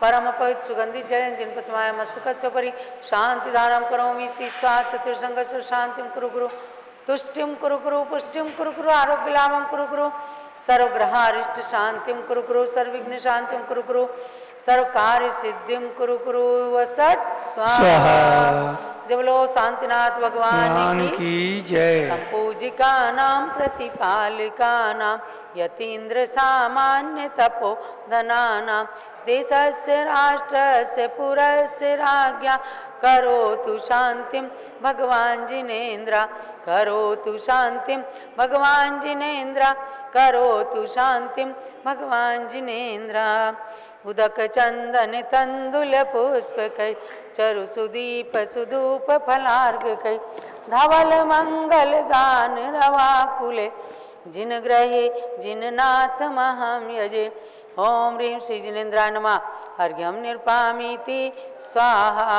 परम पवित्र सुगंधित जल जिनपतमाय मस्तकस्योपरि शांति दानम करोमि श्री स्वाहा चतुर्संगस्य शांतिम कुरु कुरु तुष्टिम कुरु कुरु पुष्टिम कुरु कुरु आरोग्य लाभम कुरु कुरु सर्वग्रहारिष्ट शांतिम कुरु कुरु सर्वविघ्न शांतिम कुरु कुरु सर्वकार्य सिद्धिम कुरु कुरु वसत स्वाहा। देवलो शांतिनाथ भगवान की
जय।
संपूजिका नाम प्रतिपालिका नाम यतीन्द्र सामान्य तपो धनानां देशस्य राष्ट्रस्य पुरस्य राज्ञा करोतु शांतिं भगवान जिनेन्द्र करोतु शांतिं भगवान जिनेन्द्र करोतु शांतिं भगवान जिनेन्द्र। उदक चंदन तंदुल पुष्प कै चरु सुदीप सुधूप फलार्घ कै धवल मंगल गान रवाकुले जिन ग्रहे जिन नाथ महम यजे। ओम ह्रीं श्री जिनेन्द्राय नमः अर्घ्यम निर्पामीति स्वाहा।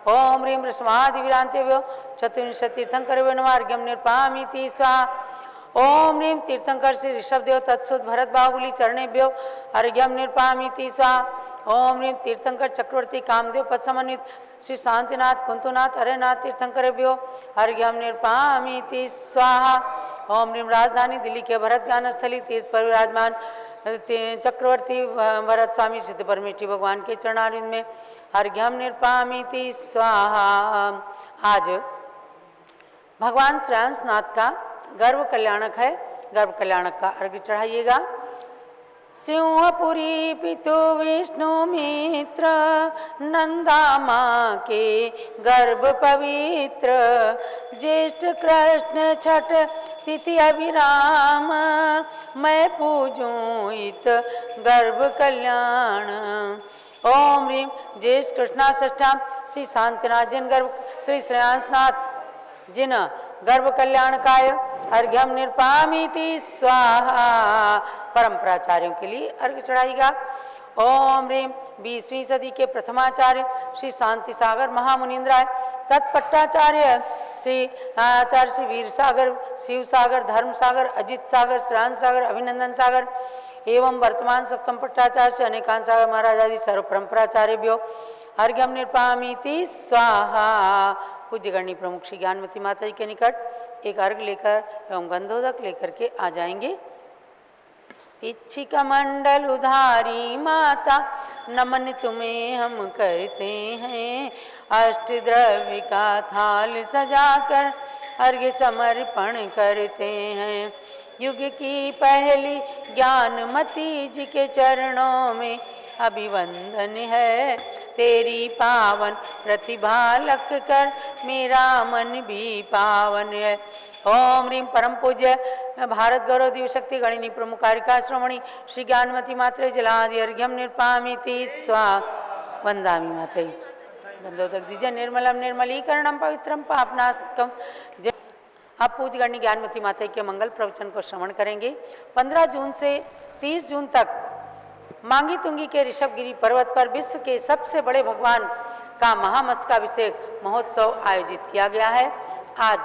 ओम ह्रीं रस्मादिविरांतेभ्यो चतुर्विंशतीर्थंकरेभ्यो नमः अर्घ्यम निर्पामीति स्वाहा। ओम ह्रीं तीर्थंकर श्री ऋषभदेव तत्सुत भरत बाहुली चरणेभ्यो अर्घ्यम निर्पामीति स्वाहा। ओम ह्रीं तीर्थंकर चक्रवर्ती कामदेव पद समन्वित श्री शांतिनाथ कुंतुनाथ हरेनाथ तीर्थंकरेभ्यो अर्घ्यम निर्पामीति स्वाहा। ओम ह्रीं राजधानी दिल्ली के भरत ज्ञान स्थली तीर्थ पर विराजमान चक्रवर्ती भरत स्वामी सिद्ध परमेष्ठी भगवान के चरणारविंद में अर्घ्यम निर्पामीति स्वाहा। आज भगवान श्रेयांसनाथ का गर्भ कल्याणक है, गर्भ कल्याणक का अर्घ्य चढ़ाइएगा। सिंहपुरी पितु विष्णु मित्र नंदा माँ के गर्भ पवित्र ज्येष्ठ कृष्ण छठ तिथि अभिराम मैं पूजूं इत गर्भ कल्याण। ओम ह्रीं ज्येष्ठ कृष्णा षष्ठाम श्री शांतिनाथ जिन गर्भ श्री श्रेयांसनाथ जिन गर्भ कल्याणकाय अर्घ्यम निर्पामीति स्वाहा। परंपराचार्यों के लिए अर्घ्य चढ़ाएगा। ओम ह्रीं 20वीं सदी के प्रथमाचार्य श्री शांति सागर महामुनिंद्राय, तत्पट्टाचार्य श्री आचार्य श्री वीर सागर, शिव सागर, धर्म सागर, अजित सागर, श्रांत सागर, अभिनंदन सागर एवं वर्तमान सप्तम पट्टाचार्य श्री अनेकांत सागर महाराज आदि सर्व परंपराचार्यभ्यो अर्घ्यम निर्पामीति स्वाहा। पूज्य गणी प्रमुख श्री ज्ञानमती माता जी के निकट एक अर्घ लेकर एवं गंधोदक लेकर के आ जाएंगे। इच्छिका मंडल उधारी माता, नमन तुम्हें हम करते हैं। अष्ट द्रव्य का थाल सजाकर अर्घ्य समर्पण करते हैं। युग की पहली ज्ञानमती जी के चरणों में अभिवंदन है। तेरी पावन प्रतिभा लख कर मेरा मन भी पावन है। ओम ह्रीम परम पूज्य भारत गौरव दिव्य शक्ति गणिनी प्रमुख कारिका श्रमणी श्री ज्ञानमती मात्रे जलादि अर्घ्यम निर्पामीति स्वा। वंदामि माते। गंधोदक दीजिए। निर्मलम निर्मलीकरणम पवित्रम पापनाशकम। अब पूज्य गणनी ज्ञानमती माता के मंगल प्रवचन को श्रवण करेंगे। 15 जून से 30 जून तक मांगी तुंगी के ऋषभगिरी पर्वत पर विश्व के सबसे बड़े भगवान का महामस्तकाभिषेक महोत्सव आयोजित किया गया है। आज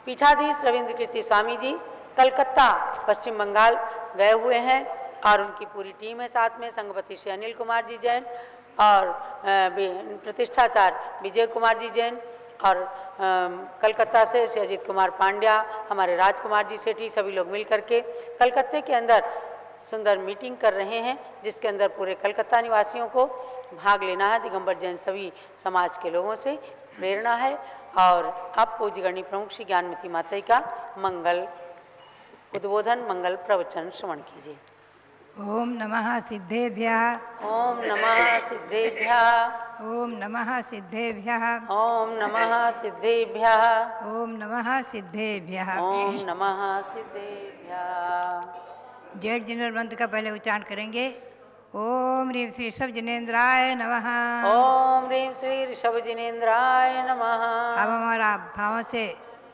पीठाधीश रविंद्र कीर्ति स्वामी जी कलकत्ता पश्चिम बंगाल गए हुए हैं और उनकी पूरी टीम है साथ में। संघपति श्री अनिल कुमार जी जैन और प्रतिष्ठाचार्य विजय कुमार जी जैन और कलकत्ता से श्री अजित कुमार पांड्या, हमारे राजकुमार जी सेठी, सभी लोग मिल करके कलकत्ते के अंदर सुंदर मीटिंग कर रहे हैं, जिसके अंदर पूरे कलकत्ता निवासियों को भाग लेना है। दिगंबर जैन सभी समाज के लोगों से प्रेरणा है। और अब पूज्य गणी प्रमुख श्री ज्ञानमती माता का मंगल उद्बोधन मंगल प्रवचन श्रवण कीजिए।
ओम नमः सिद्धेभ्यः।
ओम नमः सिद्धेभ्यः।
ओम नमः सिद्धेभ्यः।
ओम नमः सिद्धेभ्यः।
ओम नमः सिद्धेभ्यः।
ओम नमः सिद्धेभ्यः।
जेठ जिनेन्द्र मंत्र का पहले उच्चारण करेंगे। ओम ह्रीं श्री ऋषभ जिनेन्द्राय नमः।
ओम ह्रीं श्री ऋषभ जिनेन्द्राय नमः।
अब हमारा भावों से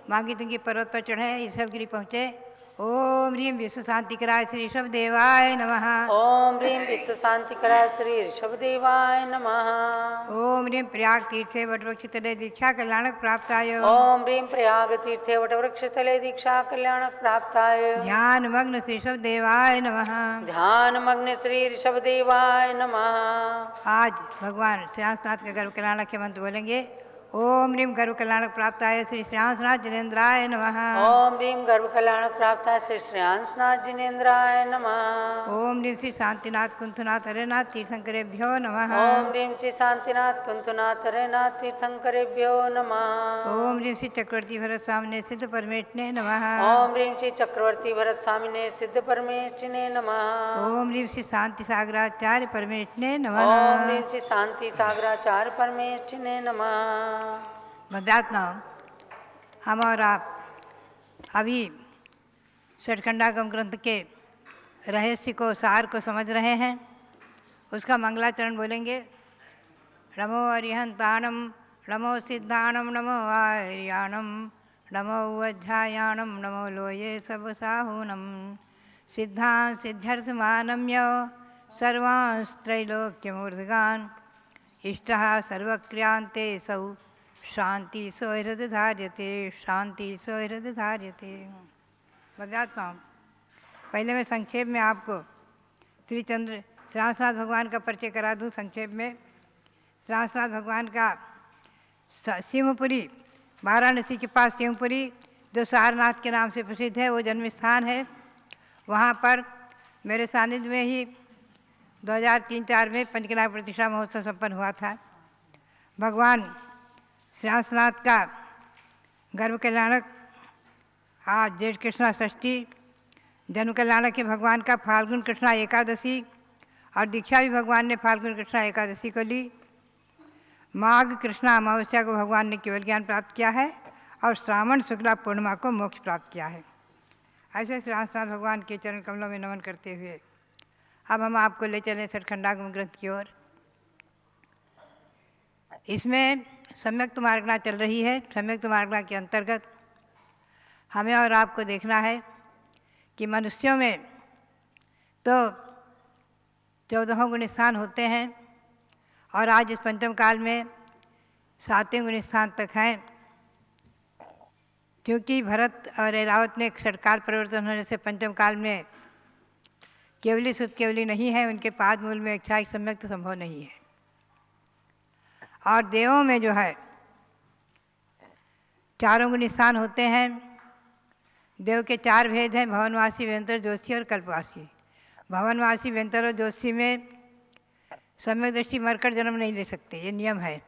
मांगी तुंगी पर्वत पर चढ़े ऋषभगिरी पहुँचे। ओम ह्रीं विश्व शांतिकराय श्री ऋषभ देवाय नमः।
ओम ह्रीं विश्व शांतिकराय श्री ऋषभ देवाय नमः।
ओम ह्रीं प्रयाग तीर्थे वटवृक्ष तले दीक्षा कल्याणक प्राप्ताय।
ओम ह्रीं प्रयाग तीर्थे वटवृक्ष तले दीक्षा कल्याणक प्राप्ताय।
ध्यान मग्न श्री ऋषभ देवाय नमः।
ध्यान मग्न श्री ऋषभ देवाय नमः।
आज भगवान श्रेयांसनाथ का गर्भ कल्याणक के मंत्र बोलेंगे। ओम ह्रीं गर्भ कल्याणक प्राप्ताय श्री श्रेयांसनाथ जिनेन्द्राय नमः।
ओम ह्रीं गर्भ कल्याणक प्राप्ताय श्री श्रेयांसनाथ जिनेन्द्राय नमः।
ओम ह्रीं श्री शांतिनाथ कुंथनाथ हरेनाथ तीर्थंकरेभ्यो नमः।
ओम ह्रीं श्री शांतिनाथ कुंतनाथ हरेनाथ तीर्थंकरेभ्यो नमः।
ओम ह्रीं श्री चक्रवर्ती भरत स्वामिने सिद्ध परमेष्ठिने नमः।
ओम ह्रीं श्री चक्रवर्ती भरत स्वामिने सिद्ध परमेष्ठिने नमः।
ओम ह्रीं श्री शांति सागराचार्य परमेष्ठिने नमः।
ओम ह्रीं श्री शांति सागराचार्य परमेष्ठिने नमः।
मध्यात्मा हम और आप अभी षटखंडागम ग्रंथ के रहस्य को सार को समझ रहे हैं। उसका मंगलाचरण बोलेंगे। नमो अरिहंताणम नमो सिद्धाणम नमो आर्याणम नमो वज्रायाणम नमो लोये सब साहूनम सिद्धां सिद्ध्यर्थमानम्य सर्वांस्त्रैलोक्यमूर्धगान् इष्टः सर्वक्रियांते सौ शांति सौहृद धार्यते शांति सौहृद धार्यते। मध्यात्मा पहले मैं संक्षेप में आपको श्री श्रेयांसनाथ भगवान का परिचय करा दूँ। संक्षेप में श्रेयांसनाथ भगवान का सिंहपुरी, वाराणसी के पास सिंहपुरी जो सारनाथ के नाम से प्रसिद्ध है, वो जन्म स्थान है। वहाँ पर मेरे सानिध्य में ही 2003-04 में पंचकला प्रतिष्ठा महोत्सव संपन्न हुआ था। भगवान श्रेयांसनाथ का गर्भ कल्याणक आज जेठ कृष्णा षष्ठी, जन्म कल्याणक के भगवान का फाल्गुन कृष्णा एकादशी और दीक्षा भी भगवान ने फाल्गुन कृष्णा एकादशी को ली। माघ कृष्णा अमावस्या को भगवान ने केवल ज्ञान प्राप्त किया है और श्रावण शुक्ला पूर्णिमा को मोक्ष प्राप्त किया है। ऐसे श्रेयांसनाथ भगवान के चरण कमलों में नमन करते हुए अब हम आपको ले चलें षटखंडागम ग्रंथ की ओर। इसमें सम्यक्त मार्गना चल रही है। सम्यक्त मार्गना के अंतर्गत हमें और आपको देखना है कि मनुष्यों में तो 14 गुण स्थान होते हैं। और आज इस पंचम काल में 7वें गुण स्थान तक हैं, क्योंकि भरत और ऐरावत ने षटकाल परिवर्तन होने से पंचम काल में केवली शुद्ध केवली नहीं है, उनके पाद मूल में इच्छा सम्यक संभव नहीं है। और देवों में जो है 4 गुण स्थान होते हैं। देव के 4 भेद हैं, भवनवासी, व्यंतर, ज्योतिषी और कल्पवासी। भवनवासी, व्यंतर और ज्योतिषी में सम्यक दृष्टि मरकर जन्म नहीं ले सकते, ये नियम है।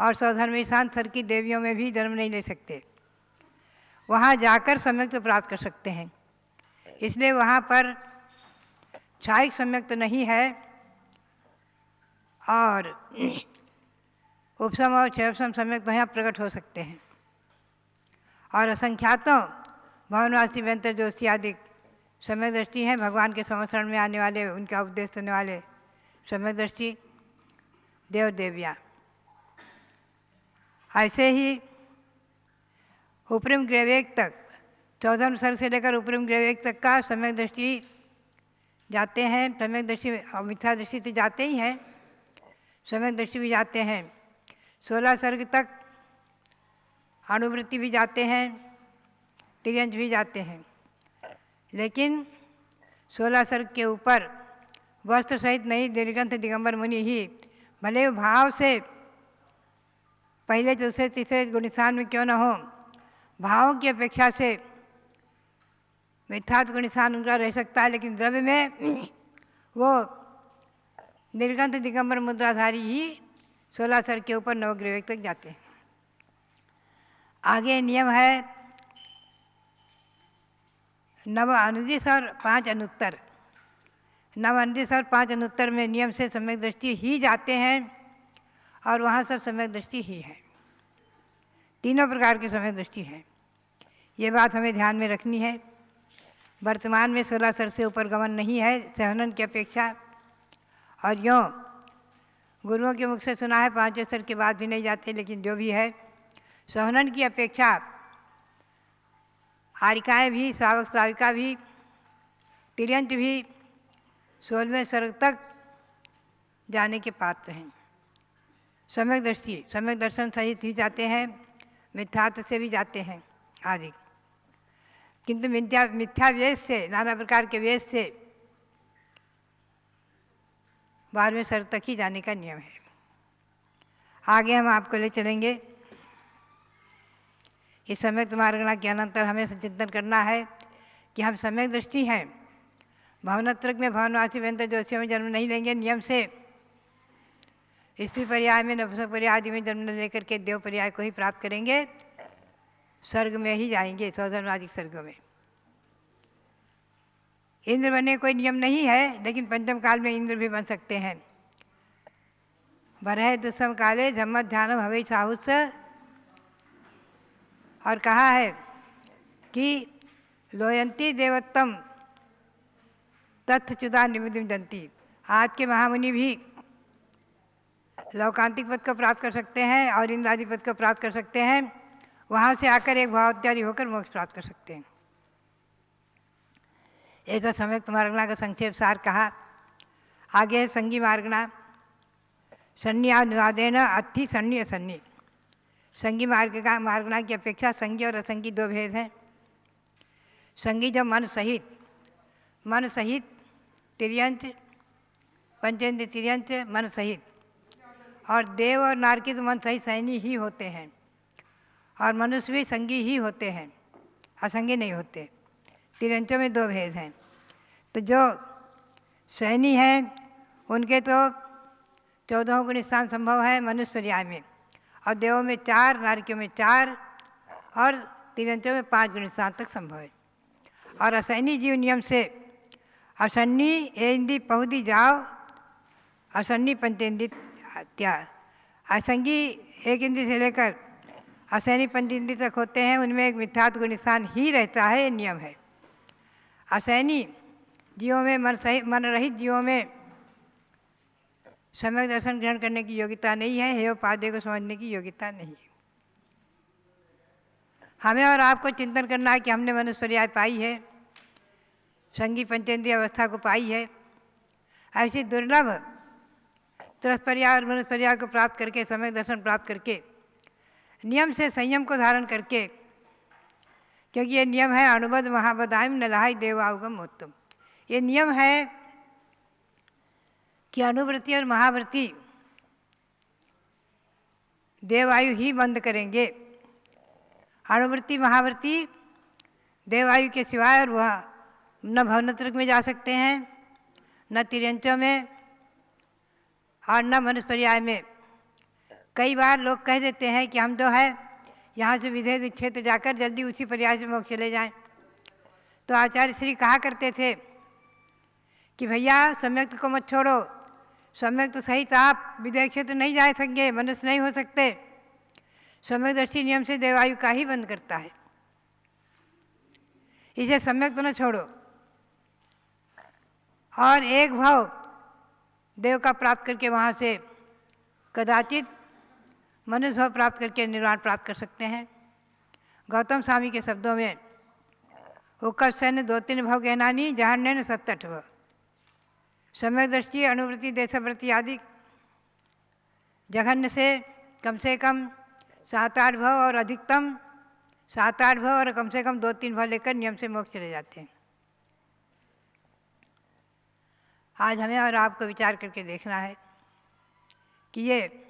और स्वधर्मी स्थान सर की देवियों में भी जन्म नहीं ले सकते, वहाँ जाकर सम्यक प्राप्त कर सकते हैं। इसलिए वहाँ पर क्षायिक सम्यक तो नहीं है, और उपसम और क्षयपसम सम्यक यहाँ प्रकट हो सकते हैं। और असंख्यातों भवनवासी, व्यंतर, ज्योतिषी आदि सम्यक दृष्टि हैं। भगवान के संवत्सरण में आने वाले, उनका उपदेश करने वाले सम्यक दृष्टि देव देवियाँ। ऐसे ही उपरिम ग्रहवेग तक 14 सर्ग से लेकर उपरिम ग्रहवेग तक का सम्यक दृष्टि जाते हैं। सम्यक दृष्टि और मिथ्या दृष्टि तो जाते ही हैं, सम्यक दृष्टि भी जाते हैं। 16 सर्ग तक अणुवृत्ति भी जाते हैं, तिर्यंच भी जाते हैं। लेकिन 16 सर्ग के ऊपर वस्त्र सहित नहीं दीर्घंत दिगंबर मुनि ही भले भाव से पहले, दूसरे, तीसरे गुणस्थान में क्यों न हो, भावों की अपेक्षा से मिथ्यात्व गुणस्थान उनका रह सकता है, लेकिन द्रव्य में वो निर्गंत दिगंबर मुद्राधारी ही 16 सर्ग के ऊपर नवग्रह तक जाते हैं। आगे नियम है 9 अनुदिश और 5 अनुत्तर। 9 अनुदिश और 5 अनुत्तर में नियम से सम्यक दृष्टि ही जाते हैं, और वहाँ सब सम्यक दृष्टि ही है। तीनों प्रकार की सम्यक दृष्टि है, ये बात हमें ध्यान में रखनी है। वर्तमान में 16 सर्ग से ऊपर गमन नहीं है सहनन की अपेक्षा, और यूँ गुरुओं के मुख से सुना है 5वें सर्ग के बाद भी नहीं जाते, लेकिन जो भी है सहनन की अपेक्षा आरिकाएँ भी, श्रावक श्राविका भी, तिर्यंत भी 16वें सर्ग तक जाने के पात्र हैं। सम्यक दृष्टि, सम्यक दर्शन सहित ही जाते हैं, मिथ्यात्व से भी जाते हैं आदि। किंतु मिथ्या वेश से, नाना प्रकार के वेश से 12वें सर्ग तक ही जाने का नियम है। आगे हम आपको ले चलेंगे। इस सम्यक मार्गणा के अनंतर हमें चिंतन करना है कि हम सम्यक दृष्टि हैं, भवनत्रक में भवनवासी, व्यंतर, ज्योतिषियों में जन्म नहीं लेंगे नियम से। स्त्री पर्याय में, नपुंसक पर्याय आदि में जन्म लेकर के देव पर्याय को ही प्राप्त करेंगे, स्वर्ग में ही जाएंगे, सौधर्मादिक स्वर्गों में। इंद्र बनने कोई नियम नहीं है, लेकिन पंचम काल में इंद्र भी बन सकते हैं। बरह दुस्सम काले झम्मत ध्यानम हवै साहुस, और कहा है कि लोयंती देवोत्तम तत्थ चुदा निमिदिम जंती। आज के महामुनि भी लौकांतिक पद को प्राप्त कर सकते हैं और इंद्र आदि पद को प्राप्त कर सकते हैं, वहाँ से आकर एक भावोद्यारी होकर मोक्ष प्राप्त कर सकते हैं। ये तो सम्यक मार्गणा का संक्षेप सार कहा। आगे है संगी मार्गणा। सन्न्यानुवादेन अत्थि सन्नी असन्नी। संगी मार्गणा की अपेक्षा संगी और असंगी 2 भेद हैं। संगी जब मन सहित तिर्यंच, पंचेंद्रिय तिर्यंच मन सहित, और देव और नारकी तो मन सहित सैनी ही होते हैं, और मनुष्य भी संगी ही होते हैं, असंगी नहीं होते। तिर्यंचों में 2 भेद हैं। तो जो सैनी हैं उनके तो 14 गुण स्थान संभव है मनुष्य पर्याय में, और देवों में 4, नारकियों में 4, और तिर्यंचों में 5 गुण स्थान तक संभव है। और असैनी जीव नियम से असन्नी इंद्री पहुदी जाओ, असन्नी पंचेंद्री त्याग। असंगी 1 इंद्री से लेकर असैनी पंचेंद्री तक होते हैं, उनमें एक मिथ्यात्व गुण स्थान ही रहता है, ये नियम है। असैनी जीवों में, मन रहित जीवों में सम्यक दर्शन ग्रहण करने की योग्यता नहीं है, हेयोपाध्याय को समझने की योग्यता नहीं है। हमें और आपको चिंतन करना है कि हमने मनुष्य पर्याय पाई है, संगी पंचेंद्रिय अवस्था को पाई है। ऐसी दुर्लभ त्रस्पर्या और मनुष्पर्या को प्राप्त करके, सम्यक दर्शन प्राप्त करके, नियम से संयम को धारण करके, क्योंकि ये नियम है अणुबद्ध महाबदायम नलाय देवाउगम उत्तम। ये नियम है कि अणुवृत्ति और महावृत्ति देवायु ही बंद करेंगे। अणुवृत्ति महावृत्ति देवायु के सिवाय और वह न भवनत्रक में जा सकते हैं, न तिर्यंचों में और न मनुष्पर्याय में। कई बार लोग कह देते हैं कि हम तो है यहाँ से विधेय क्षेत्र जाकर जल्दी उसी पर्याय से मोक्ष चले जाएं। तो आचार्य श्री कहा करते थे कि भैया सम्यक को मत छोड़ो, सम्यक सहित आप विधेय क्षेत्र नहीं जा सकेंगे, मनुष्य नहीं हो सकते। सम्यक दृष्टि नियम से देवायु का ही बंद करता है, इसे सम्यक तो न छोड़ो। और एक भाव देव का प्राप्त करके वहाँ से कदाचित मनुष्य भाव प्राप्त करके निर्वाण प्राप्त कर सकते हैं। गौतम स्वामी के शब्दों में उक्कर्षण 2-3 भव ज्ञानानी जहन्यन 7-8 भव। सम्यक दृष्टि, अणुवृत्ति, देशवृत्ति आदि जघन्य से कम 7-8 भव और अधिकतम 7-8 भव और कम से कम 2-3 भव लेकर नियम से मोक्ष चले जाते हैं। आज हमें और आपको विचार करके देखना है कि ये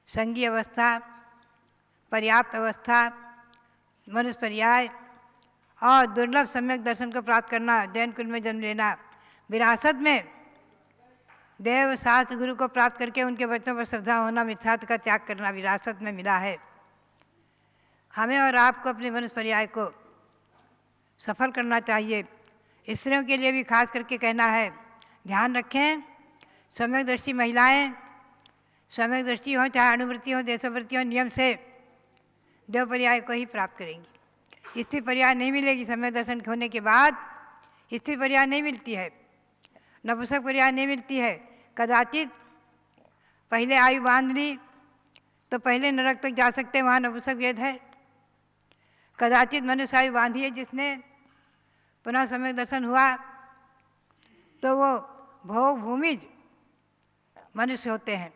संगी अवस्था, पर्याप्त अवस्था, मनुष्य पर्याय और दुर्लभ सम्यक दर्शन को प्राप्त करना, जैन कुल में जन्म लेना, विरासत में देव शास्त्र गुरु को प्राप्त करके उनके बच्चों पर श्रद्धा होना, मिथ्यात्व का त्याग करना विरासत में मिला है। हमें और आपको अपने मनुष्य पर्याय को सफल करना चाहिए। स्त्रियों के लिए भी खास करके कहना है, ध्यान रखें, सम्यक दृष्टि महिलाएं, सम्यक दृष्टि हो चाहे अणुवृत्ति हो, देशवृत्ति हो, नियम से देव पर्याय को ही प्राप्त करेंगी। स्त्री पर्याय नहीं मिलेगी। सम्यक दर्शन होने के बाद स्त्री पर्याय नहीं मिलती है, नपुंसक पर्याय नहीं मिलती है। कदाचित पहले आयु बांध ली तो पहले नरक तक जा सकते, वहाँ नपुंसक वेद है। कदाचित मनुष्य आयु बांधी है जिसने, पुनः सम्यक दर्शन हुआ तो वो भोग भूमिज मनुष्य होते हैं।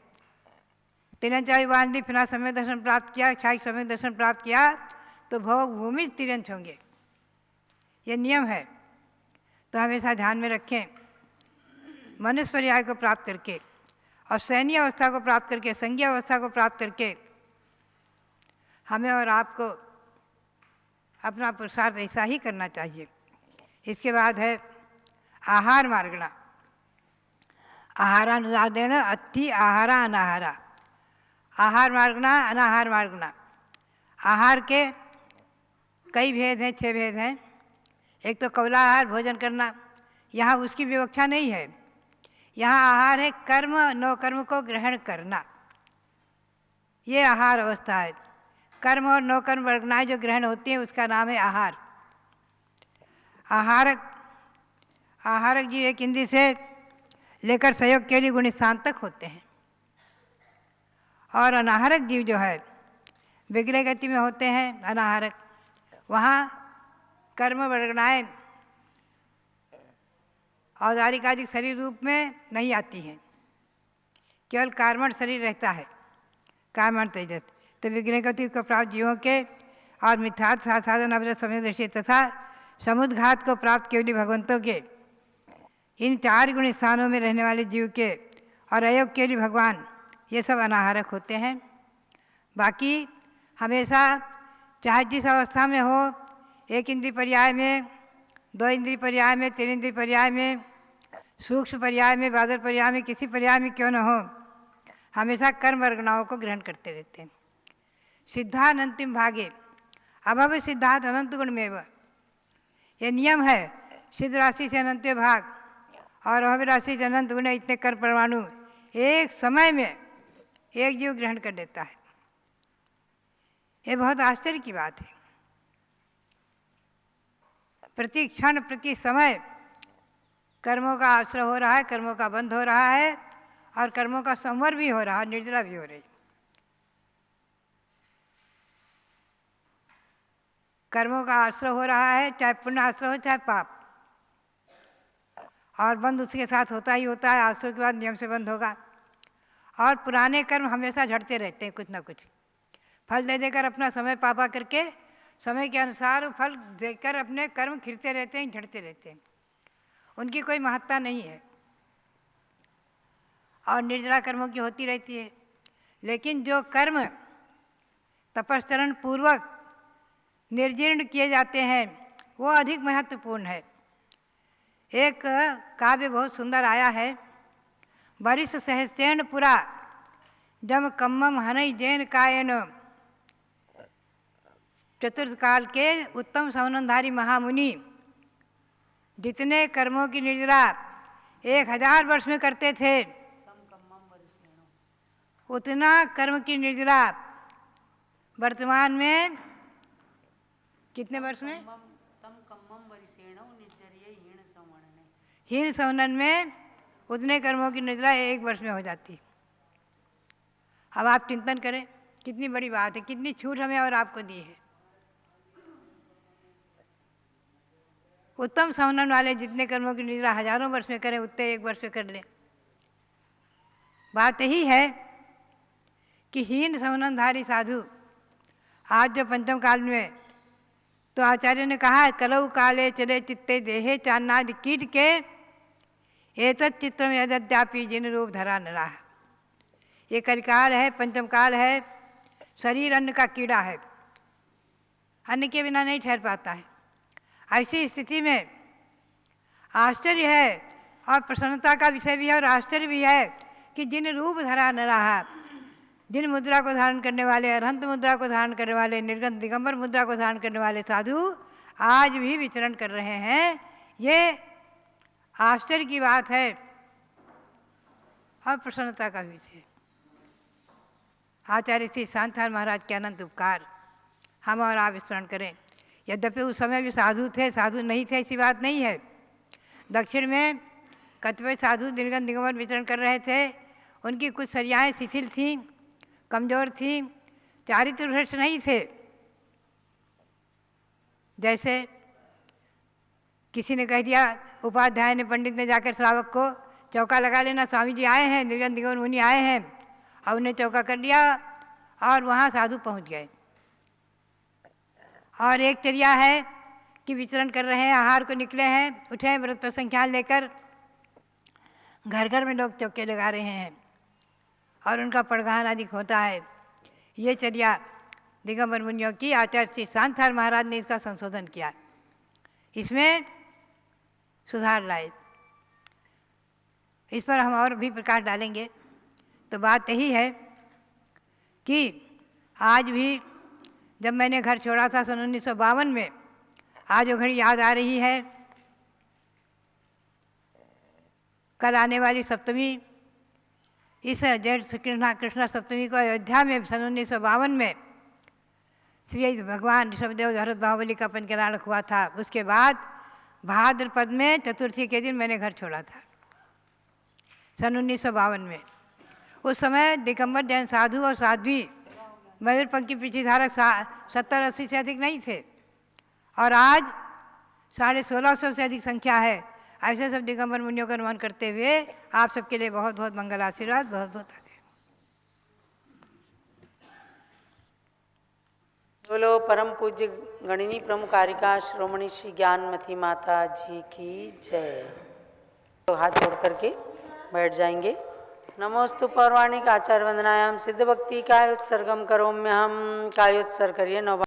तिरंच आयु बांध ली, पुनः सम्यक दर्शन प्राप्त किया, क्षायिक सम्यक दर्शन प्राप्त किया तो भोग भूमिज तिरंच होंगे। ये नियम है, तो हमेशा ध्यान में रखें। मनुष्य पर्याय को प्राप्त करके और सैन्य अवस्था को प्राप्त करके, संज्ञा अवस्था को प्राप्त करके हमें और आपको अपना पुरुषार्थ ऐसा ही करना चाहिए। इसके बाद है आहार मार्गणा। आहारानुसादेन अति आहारा अनाहारा। आहार मार्गणा, अनाहार मार्गणा। आहार के कई भेद हैं, 6 भेद हैं। एक तो कौला आहार, भोजन करना, यहाँ उसकी विवक्षा नहीं है। यहाँ आहार है कर्म, नौ कर्म को ग्रहण करना, ये आहार अवस्था है। कर्म और नौ कर्म वर्गनाएँ जो ग्रहण होती हैं उसका नाम है आहार। आहारक जीव एक इंद्रिय से लेकर सहयोग के लिए गुण स्थान तक होते हैं। और अनाहारक जीव जो है विग्रह गति में होते हैं। अनाहारक वहाँ कर्म वर्गनाएँ औदारिक आदि शरीर रूप में नहीं आती हैं, केवल कार्मण शरीर रहता है, कार्मण तेजस। तो विग्रह गति को प्राप्त जीवों के और मिथ्यात्व साधन अवरत समय दृष्टि तथा समुद्घात को प्राप्त केवली भगवंतों के, इन 4 गुण स्थानों में रहने वाले जीव के और अयोग केवली भगवान, ये सब अनाहारक होते हैं। बाकी हमेशा चाहे जिस अवस्था में हो, 1 इंद्रिय पर्याय में, 2 इंद्रिय पर्याय में, 3 इंद्रिय पर्याय में, सूक्ष्म पर्याय में, बादल पर्याय में, किसी पर्याय में क्यों न हो, हमेशा कर्म वर्गनाओं को ग्रहण करते रहते हैं। सिद्धानंतिम भागे अभव सिद्धार्थ अनंत गुण में, ये नियम है। सिद्ध राशि से अनंत भाग और अभव राशि से अनंत गुण, इतने कर्म परमाणु एक समय में एक जीव ग्रहण कर लेता है। ये बहुत आश्चर्य की बात है। प्रति क्षण प्रति समय कर्मों का आश्रय हो रहा है, कर्मों का बंध हो रहा है और कर्मों का संवर भी हो रहा है, निर्जला भी हो रही। कर्मों का आश्रय हो रहा है, चाहे पुण्य आश्रय हो चाहे पाप, और बंद उसके साथ होता ही होता है। आश्रय के बाद नियम से बंद होगा। और पुराने कर्म हमेशा झड़ते रहते हैं, कुछ ना कुछ फल दे देकर अपना समय पापा करके समय के अनुसार वो फल देकर अपने कर्म खिरते रहते हैं, झड़ते रहते हैं, उनकी कोई महत्ता नहीं है और निर्जरा कर्मों की होती रहती है। लेकिन जो कर्म तपस्चरण पूर्वक निर्जीर्ण किए जाते हैं वो अधिक महत्वपूर्ण है। एक काव्य बहुत सुंदर आया है, वरिष्ठ सहस्रेण पुरा जम कम्मम हनई जैन कायन। चतुर्थ काल के उत्तम सौनधारी महामुनि जितने कर्मों की निर्जरा 1000 वर्ष में करते थे, उतना कर्म की निर्जरा वर्तमान में कितने वर्ष में? हीन सवनन में उतने कर्मों की निर्जरा 1 वर्ष में हो जाती। अब आप चिंतन करें, कितनी बड़ी बात है, कितनी छूट हमें और आपको दी है। उत्तम सवनन वाले जितने कर्मों की निर्जरा हजारों वर्ष में करें, उतने 1 वर्ष में कर लें। बात यही है कि हीन सवननधारी साधु आज जो पंचम काल में, तो आचार्य ने कहा है कलऊ काले चले चित्ते देहे चान्नाद कीट के एतत् चित्रम यद्यापि जिन रूप धरा नरा। ये कलिकाल है, पंचम काल है, शरीर अन्न का कीड़ा है, अन्न के बिना नहीं ठहर पाता है। ऐसी स्थिति में आश्चर्य है और प्रसन्नता का विषय भी है और आश्चर्य भी है कि जिन रूप धरा न रहा, जिन मुद्रा को धारण करने वाले, अरहंत मुद्रा को धारण करने वाले, निर्गंध दिगंबर मुद्रा को धारण करने वाले साधु आज भी विचरण कर रहे हैं, ये आश्चर्य की बात है और प्रसन्नता का विषय। आचार्य श्री शांतार महाराज के अनंत उपकार हम और आप स्मरण करें। यद्यपि उस समय भी साधु थे, साधु नहीं थे ऐसी बात नहीं है। दक्षिण में कतिपय साधु निर्गंध दिगंबर विचरण कर रहे थे, उनकी कुछ शर्याएँ शिथिल थीं, कमज़ोर थीं, चारित्र भ्रष्ट नहीं थे। जैसे किसी ने कह दिया, उपाध्याय ने, पंडित ने जाकर श्रावक को चौका लगा लेना, स्वामी जी आए हैं, निर्गंध दिगंबर मुनि आए हैं, और उन्हें चौका कर दिया और वहाँ साधु पहुँच गए। और एक चर्या है कि विचरण कर रहे हैं, आहार को निकले हैं, उठे हैं व्रत पर संख्यान लेकर, घर घर में लोग चौके लगा रहे हैं और उनका पड़गान आदि होता है। ये चर्या दिगंबर मुनियों की आचार्य श्री शांतार महाराज ने इसका संशोधन किया, इसमें सुधार लाए। इस पर हम और भी प्रकाश डालेंगे। तो बात यही है कि आज भी जब मैंने घर छोड़ा था सन 1952 में, आज वो घड़ी याद आ रही है। कल आने वाली सप्तमी, इस जेठ कृष्णा सप्तमी को अयोध्या में सन 1952 में श्री भगवान ऋषभदेव भरत बाहुबली का पंचकल्याण हुआ था। उसके बाद भाद्रपद में चतुर्थी के दिन मैंने घर छोड़ा था सन 1952 में। उस समय दिगंबर जैन साधु और साध्वी मयूरपंखी पीछे धारक 70-80 से अधिक नहीं थे, और आज 1650 से अधिक संख्या है। ऐसे सब दिगंबर मुनियों का नमन करते हुए आप सबके लिए बहुत बहुत मंगल आशीर्वाद, बहुत बहुत आशीर्वाद।
बोलो परम पूज्य गणिनी प्रमुखारिका श्रोमणी श्री ज्ञानमती माता जी की जय। तो हाथ जोड़ करके बैठ जाएंगे। नमोस्तु पौर्वाणिक आचार्य वंदनायाम सिद्ध भक्ति कायोत्सर्गम करोम्यहम। कायोत्सर्ग करिए। नौ